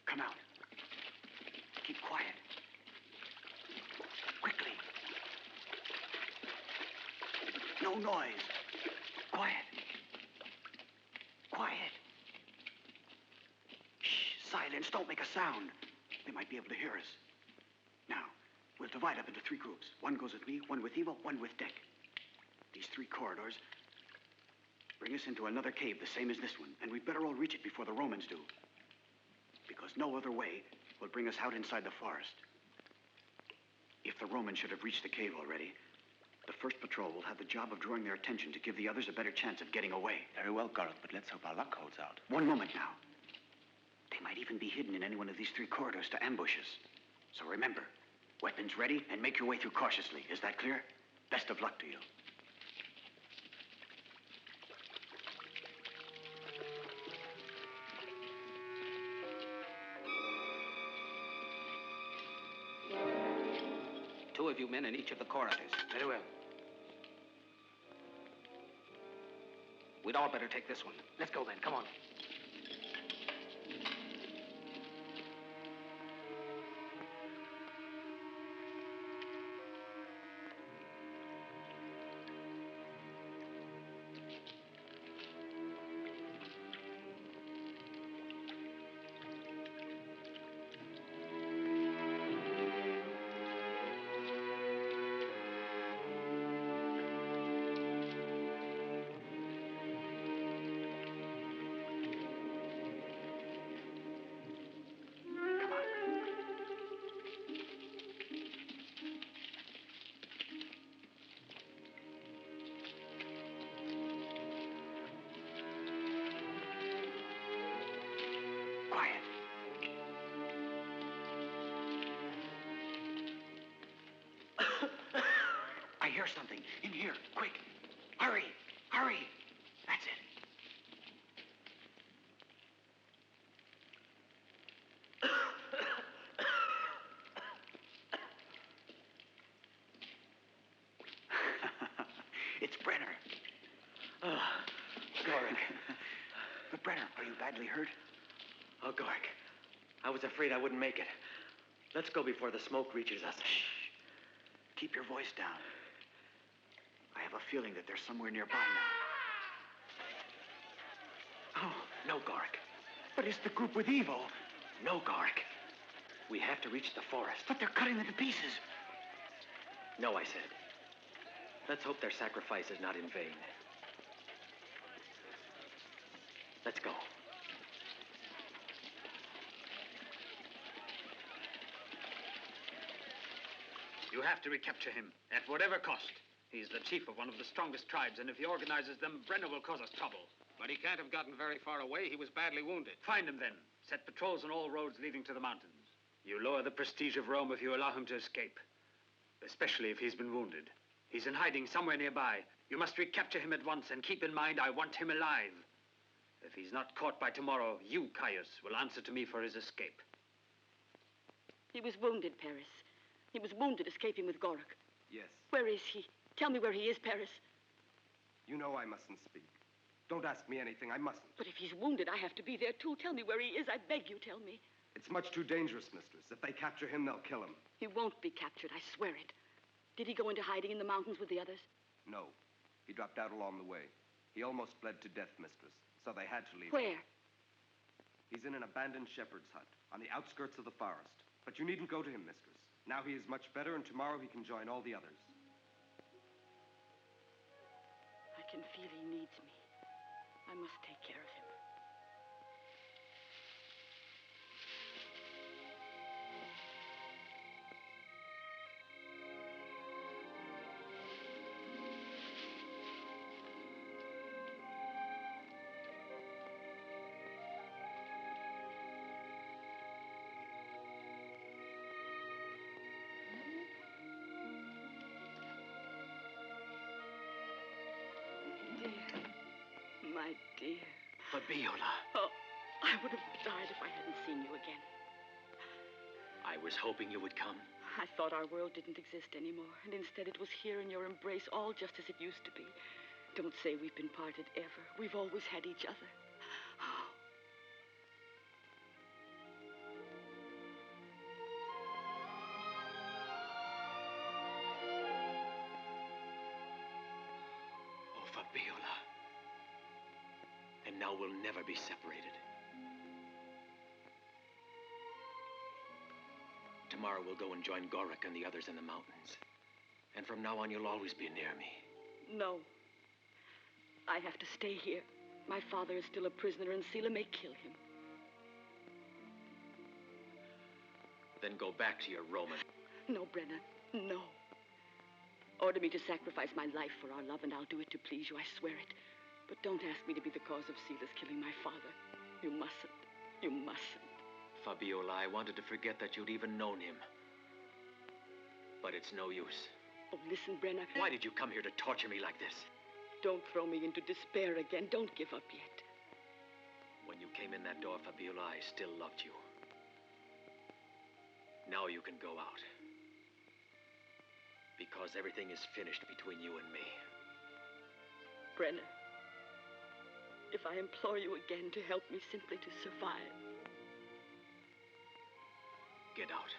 Come out. Keep quiet. Quickly. No noise. Quiet. Quiet. Shh, silence. Don't make a sound. They might be able to hear us. Now, we'll divide up into 3 groups. One goes with me, one with Eva, one with Dick. These 3 corridors bring us into another cave the same as this one, and we'd better all reach it before the Romans do. Because no other way will bring us out inside the forest. If the Romans should have reached the cave already, the first patrol will have the job of drawing their attention to give the others a better chance of getting away. Very well, Gorok, but let's hope our luck holds out. One moment now. They might even be hidden in any one of these 3 corridors to ambush us. So remember, weapons ready and make your way through cautiously. Is that clear? Best of luck to you. Two of you men in each of the corridors. Very well. We'd all better take this one. Let's go then. Come on. I hear something. In here. Quick. Hurry. Hurry. That's it. It's Brenner. Oh, Gorik. But Brenner, are you badly hurt? Oh, Gorik. I was afraid I wouldn't make it. Let's go before the smoke reaches us. Shh. Keep your voice down. I have a feeling that they're somewhere nearby now. Oh, no, Gorik. But it's the group with Evo. No, Gorik. We have to reach the forest. But they're cutting them to pieces. No, I said. Let's hope their sacrifice is not in vain. Let's go. You have to recapture him, at whatever cost. He's the chief of one of the strongest tribes, and if he organizes them, Brenner will cause us trouble. But he can't have gotten very far away. He was badly wounded. Find him, then. Set patrols on all roads leading to the mountains. You lower the prestige of Rome if you allow him to escape. Especially if he's been wounded. He's in hiding somewhere nearby. You must recapture him at once, and keep in mind I want him alive. If he's not caught by tomorrow, you, Caius, will answer to me for his escape. He was wounded, Paris. He was wounded escaping with Gorik. Yes. Where is he? Tell me where he is, Paris. You know I mustn't speak. Don't ask me anything. I mustn't. But if he's wounded, I have to be there, too. Tell me where he is. I beg you, tell me. It's much too dangerous, mistress. If they capture him, they'll kill him. He won't be captured, I swear it. Did he go into hiding in the mountains with the others? No. He dropped out along the way. He almost bled to death, mistress. So they had to leave Where? him. He's in an abandoned shepherd's hut on the outskirts of the forest. But you needn't go to him, mistress. Now he is much better, and tomorrow he can join all the others. I can feel he needs me. I must take care of him. My dear. Fabiola. Oh, I would have died if I hadn't seen you again. I was hoping you would come. I thought our world didn't exist anymore, and instead it was here in your embrace, all just as it used to be. Don't say we've been parted ever. We've always had each other. Oh, Fabiola. And now we'll never be separated. Tomorrow we'll go and join Gorik and the others in the mountains. And from now on, you'll always be near me. No. I have to stay here. My father is still a prisoner, and Sila may kill him. Then go back to your Roman. No, Brenna, no. Order me to sacrifice my life for our love, and I'll do it to please you, I swear it. But don't ask me to be the cause of Sila's killing my father. You mustn't. You mustn't. Fabiola, I wanted to forget that you'd even known him. But it's no use. Oh, listen, Brenna. Why did you come here to torture me like this? Don't throw me into despair again. Don't give up yet. When you came in that door, Fabiola, I still loved you. Now you can go out. Because everything is finished between you and me. Brenna, if I implore you again to help me simply to survive. Get out.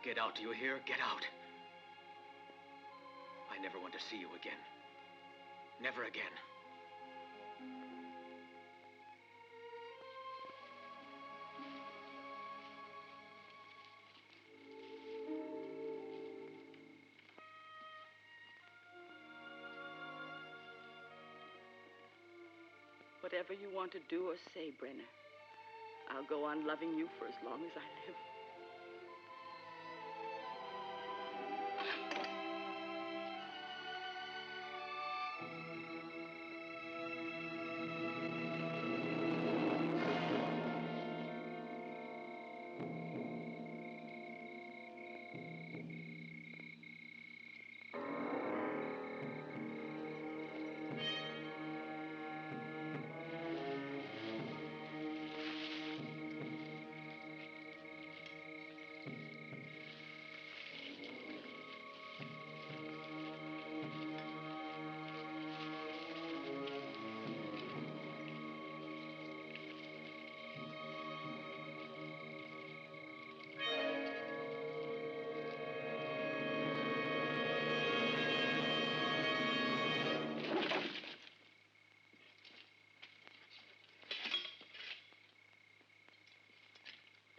Get out, do you hear? Get out. I never want to see you again. Never again. Whatever you want to do or say, Brenna, I'll go on loving you for as long as I live.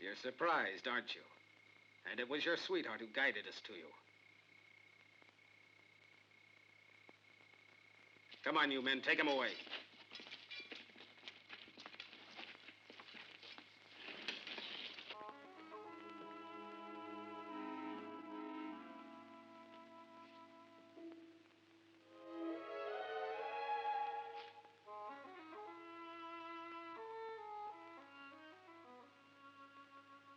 You're surprised, aren't you? And it was your sweetheart who guided us to you. Come on, you men, take him away.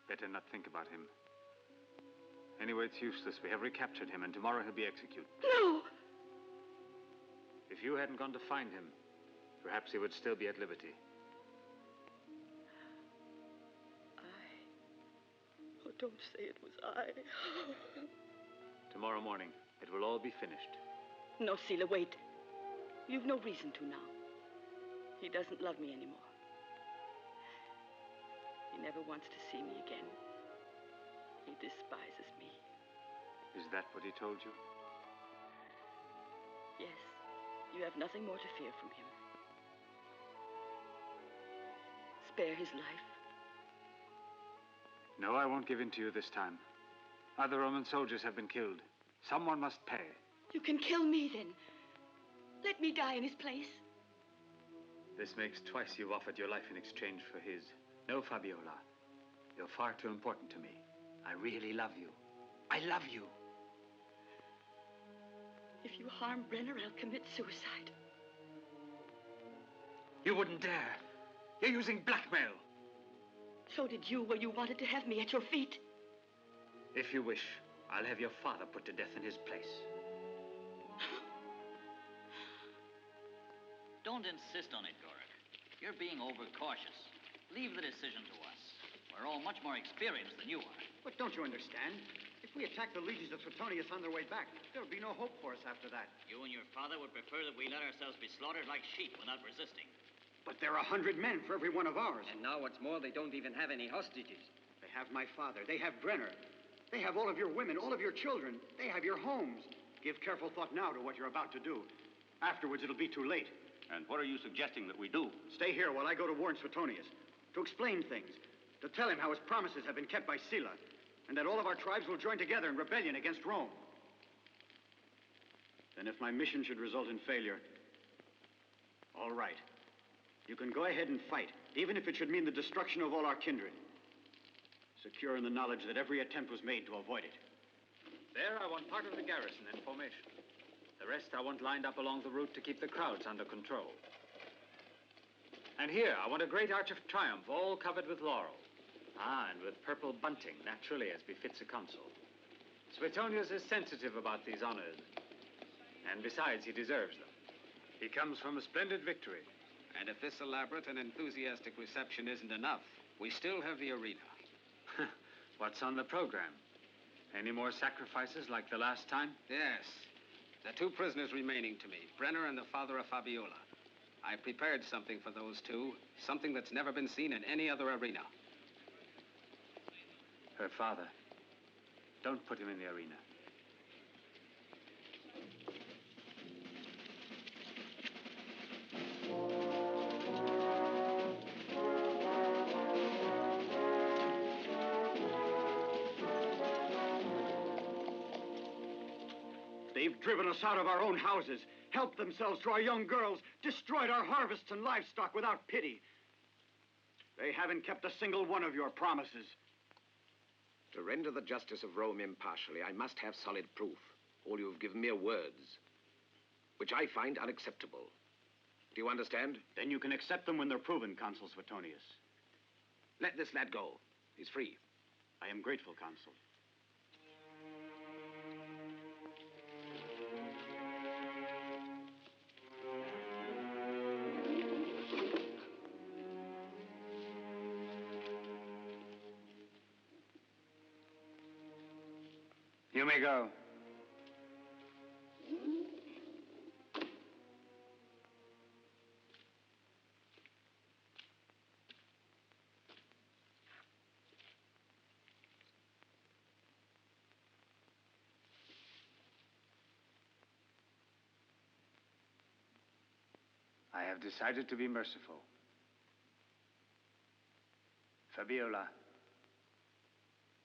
Better not think about him. Anyway, it's useless. We have recaptured him, and tomorrow he'll be executed. No! If you hadn't gone to find him, perhaps he would still be at liberty. Oh, don't say it was I. Tomorrow morning, it will all be finished. No, Sila, wait. You've no reason to now. He doesn't love me anymore. He never wants to see me again. He despises me. Is that what he told you? Yes. You have nothing more to fear from him. Spare his life. No, I won't give in to you this time. Other Roman soldiers have been killed. Someone must pay. You can kill me, then. Let me die in his place. This makes twice you've offered your life in exchange for his. No, Fabiola. You're far too important to me. I really love you. I love you. If you harm Brenner, I'll commit suicide. You wouldn't dare. You're using blackmail. So did you, where you wanted to have me at your feet. If you wish, I'll have your father put to death in his place. Don't insist on it, Gorak. You're being overcautious. Leave the decision to us. We're all much more experienced than you are. But don't you understand? If we attack the legions of Suetonius on their way back, there would be no hope for us after that. You and your father would prefer that we let ourselves be slaughtered like sheep without resisting. But there are 100 men for every one of ours. And now what's more, they don't even have any hostages. They have my father. They have Brenner. They have all of your women, all of your children. They have your homes. Give careful thought now to what you're about to do. Afterwards, it'll be too late. And what are you suggesting that we do? Stay here while I go to warn Suetonius. To explain things. To tell him how his promises have been kept by Sila. And that all of our tribes will join together in rebellion against Rome. Then if my mission should result in failure, All right. You can go ahead and fight, even if it should mean the destruction of all our kindred. Secure in the knowledge that every attempt was made to avoid it. There, I want part of the garrison in formation. The rest I want lined up along the route to keep the crowds under control. And here, I want a great arch of triumph, all covered with laurel. Ah, and with purple bunting, naturally, as befits a consul. Suetonius is sensitive about these honors. And besides, he deserves them. He comes from a splendid victory. And if this elaborate and enthusiastic reception isn't enough, we still have the arena. What's on the program? Any more sacrifices like the last time? Yes. The two prisoners remaining to me, Brenner and the father of Fabiola. I prepared something for those two, something that's never been seen in any other arena. Her father. Don't put him in the arena. They've driven us out of our own houses, helped themselves to our young girls, destroyed our harvests and livestock without pity. They haven't kept a single one of your promises. To render the justice of Rome impartially, I must have solid proof. All you've given me are words, which I find unacceptable. Do you understand? Then you can accept them when they're proven, Consul Suetonius. Let this lad go. He's free. I am grateful, Consul. You may go. I have decided to be merciful. Fabiola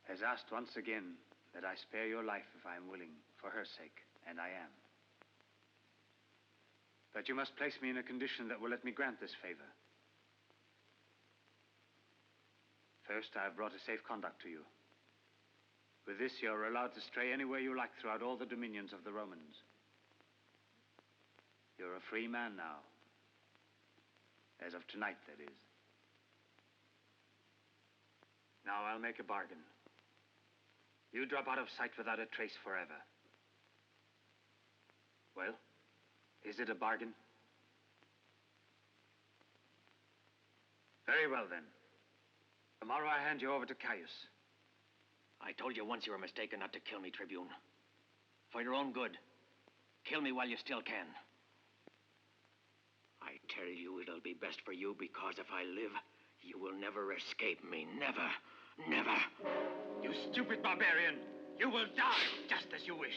has asked once again that I spare your life if I am willing, for her sake, and I am. But you must place me in a condition that will let me grant this favor. First, I have brought a safe conduct to you. With this, you are allowed to stray anywhere you like throughout all the dominions of the Romans. You're a free man now. As of tonight, that is. Now I'll make a bargain. You drop out of sight without a trace forever. Well, is it a bargain? Very well, then. Tomorrow I hand you over to Caius. I told you once you were mistaken not to kill me, Tribune. For your own good. Kill me while you still can. I tell you it'll be best for you because if I live, you will never escape me. Never. Never. You stupid barbarian! You will die just as you wish.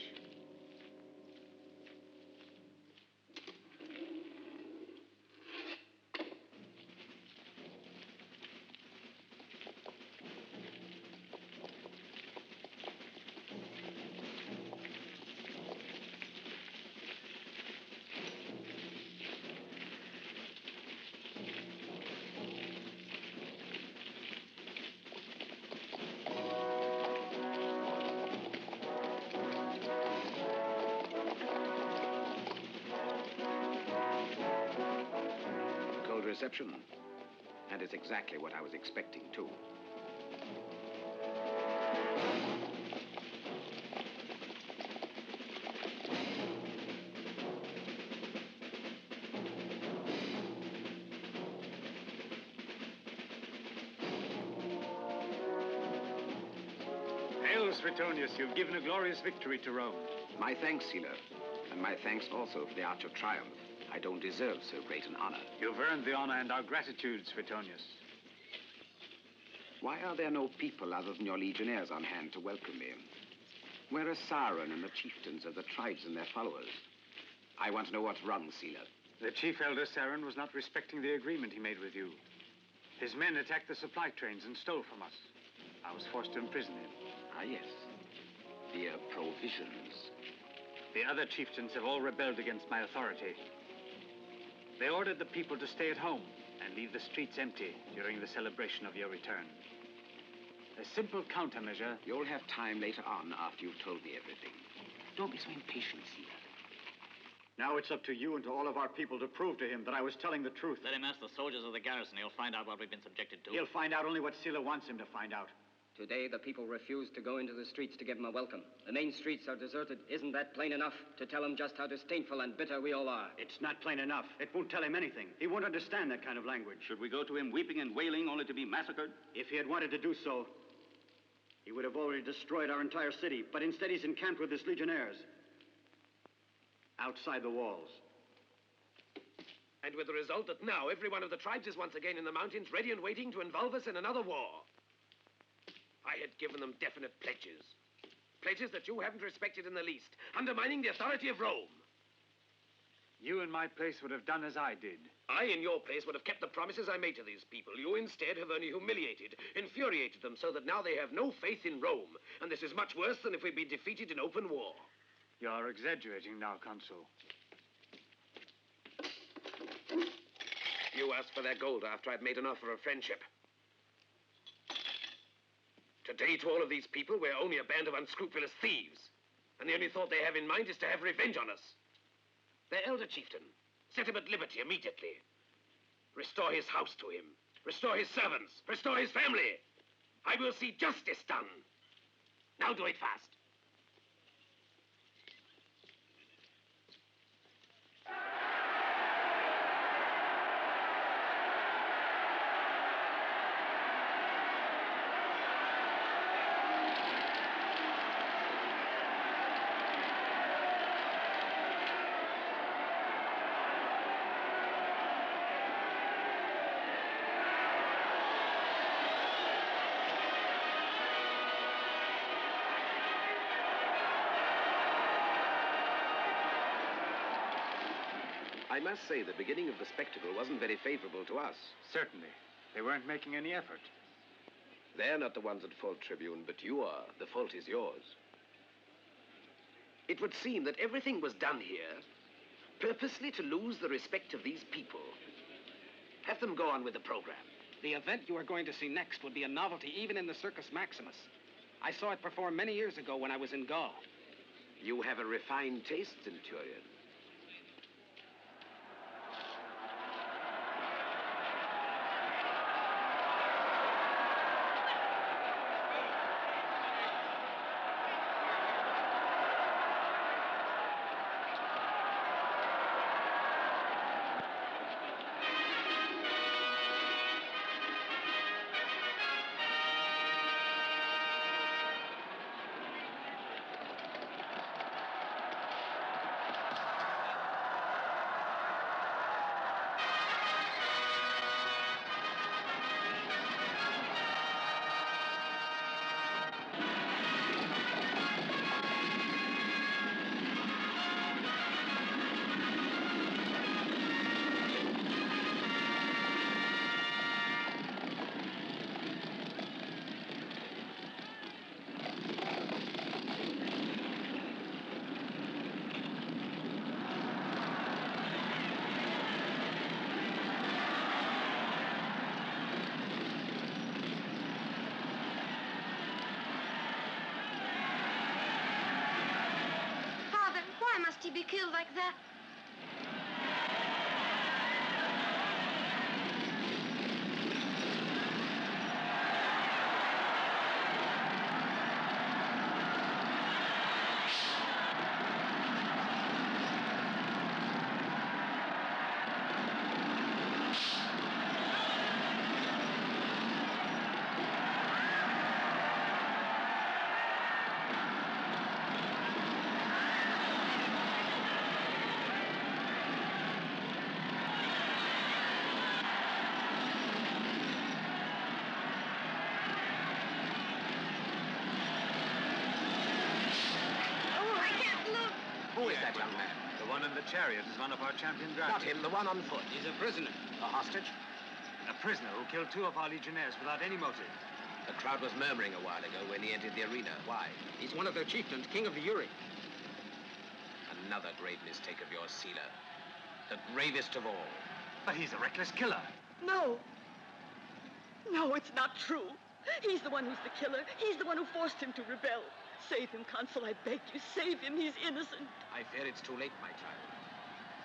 Reception. And it's exactly what I was expecting, too. Hail, Suetonius, you've given a glorious victory to Rome. My thanks, Caesar. And my thanks also for the Arch of Triumph. I don't deserve so great an honor. You've earned the honor and our gratitude, Suetonius. Why are there no people other than your legionnaires on hand to welcome me? Where are Saron and the chieftains of the tribes and their followers? I want to know what's wrong, Caesar. The chief elder, Saron, was not respecting the agreement he made with you. His men attacked the supply trains and stole from us. I was forced to imprison him. Ah, yes. Via provisions. The other chieftains have all rebelled against my authority. They ordered the people to stay at home and leave the streets empty during the celebration of your return. A simple countermeasure. You'll have time later on after you've told me everything. Don't be so impatient, Sila. Now it's up to you and to all of our people to prove to him that I was telling the truth. Let him ask the soldiers of the garrison. He'll find out what we've been subjected to. He'll find out only what Sila wants him to find out. Today, the people refused to go into the streets to give him a welcome. The main streets are deserted. Isn't that plain enough to tell him just how disdainful and bitter we all are? It's not plain enough. It won't tell him anything. He won't understand that kind of language. Should we go to him weeping and wailing only to be massacred? If he had wanted to do so, he would have already destroyed our entire city. But instead, he's encamped with his legionnaires outside the walls. And with the result that now every one of the tribes is once again in the mountains, ready and waiting to involve us in another war. I had given them definite pledges. Pledges that you haven't respected in the least, undermining the authority of Rome. You in my place would have done as I did. I, in your place, would have kept the promises I made to these people. You instead have only humiliated, infuriated them so that now they have no faith in Rome. And this is much worse than if we'd been defeated in open war. You're exaggerating now, Consul. You asked for their gold after I'd made an offer of friendship. Today, to all of these people, we're only a band of unscrupulous thieves. And the only thought they have in mind is to have revenge on us. Their elder chieftain, set him at liberty immediately. Restore his house to him. Restore his servants. Restore his family. I will see justice done. Now do it fast. I must say the beginning of the spectacle wasn't very favorable to us. Certainly. They weren't making any effort. They're not the ones at fault, Tribune, but you are. The fault is yours. It would seem that everything was done here purposely to lose the respect of these people. Have them go on with the program. The event you are going to see next would be a novelty even in the Circus Maximus. I saw it perform many years ago when I was in Gaul. You have a refined taste, Centurion. Why must he be killed like that? Who is that young man? The one in the chariot is one of our champion drivers. Not him, the one on foot. He's a prisoner. A hostage? A prisoner who killed 2 of our legionnaires without any motive. The crowd was murmuring a while ago when he entered the arena. Why? He's one of their chieftains, king of the Uri. Another grave mistake of yours, Sila. The gravest of all. But he's a reckless killer. No. No, it's not true. He's the one who's the killer. He's the one who forced him to rebel. Save him, Consul, I beg you. Save him. He's innocent. I fear it's too late, my child.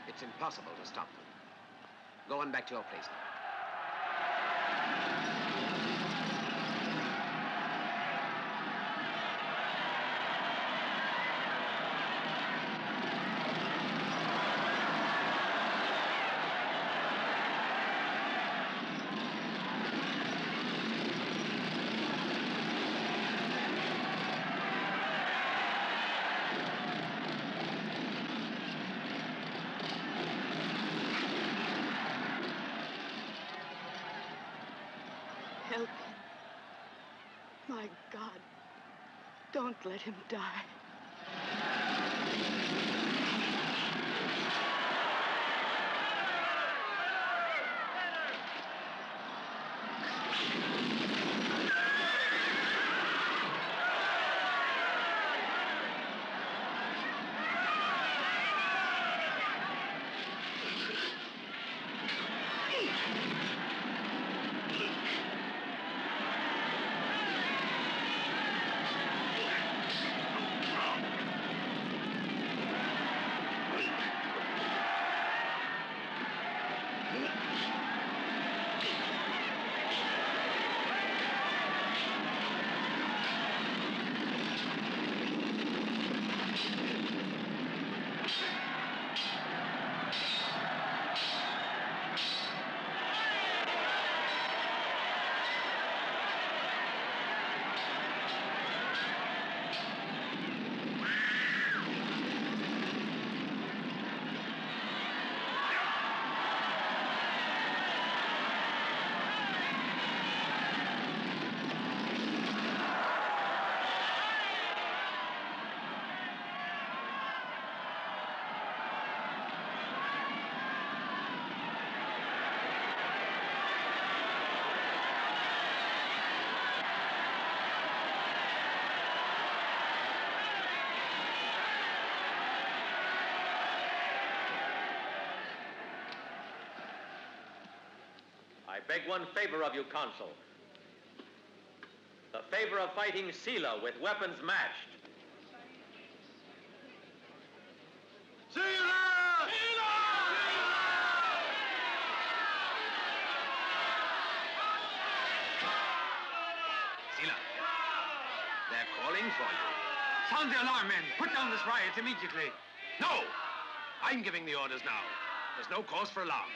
It's impossible to stop them. Go on back to your place now. Help him. My God, don't let him die. I beg one favor of you, Consul. The favor of fighting Sela with weapons matched. Sela, they're calling for you. Sound the alarm, men. Put down this riot immediately. No! I'm giving the orders now. There's no cause for alarm.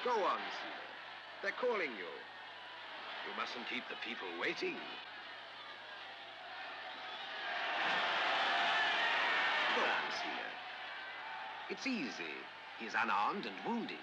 Go on, Sela. They're calling you. You mustn't keep the people waiting. Go on, Sela. It's easy. He's unarmed and wounded.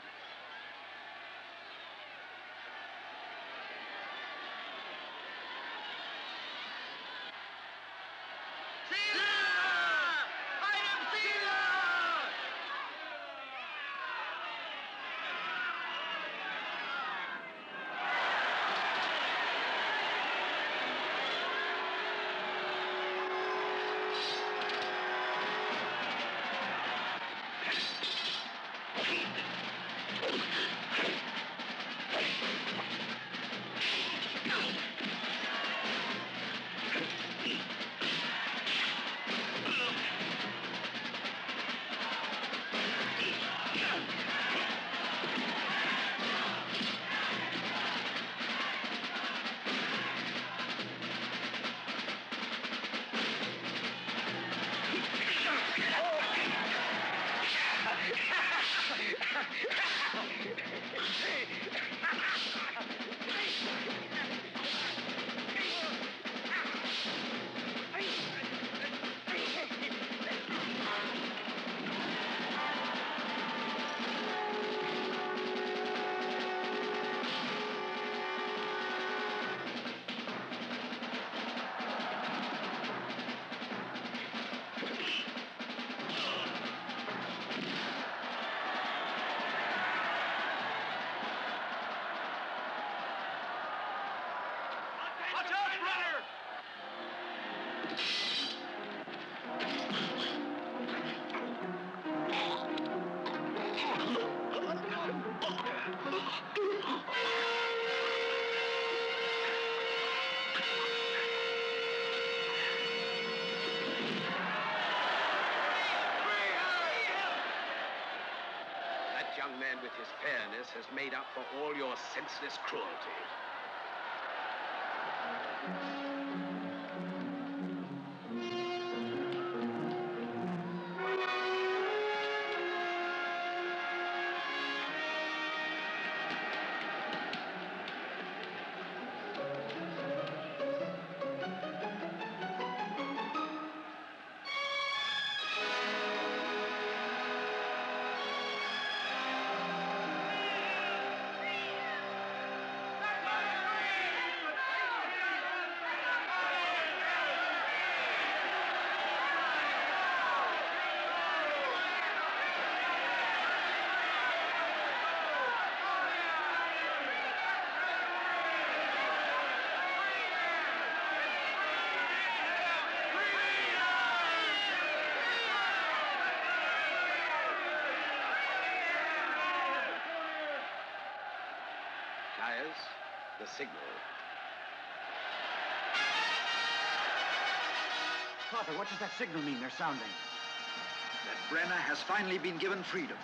has made up for all your senseless cruelty. Tires, the signal. Father, what does that signal mean they're sounding? That Brenna has finally been given freedom.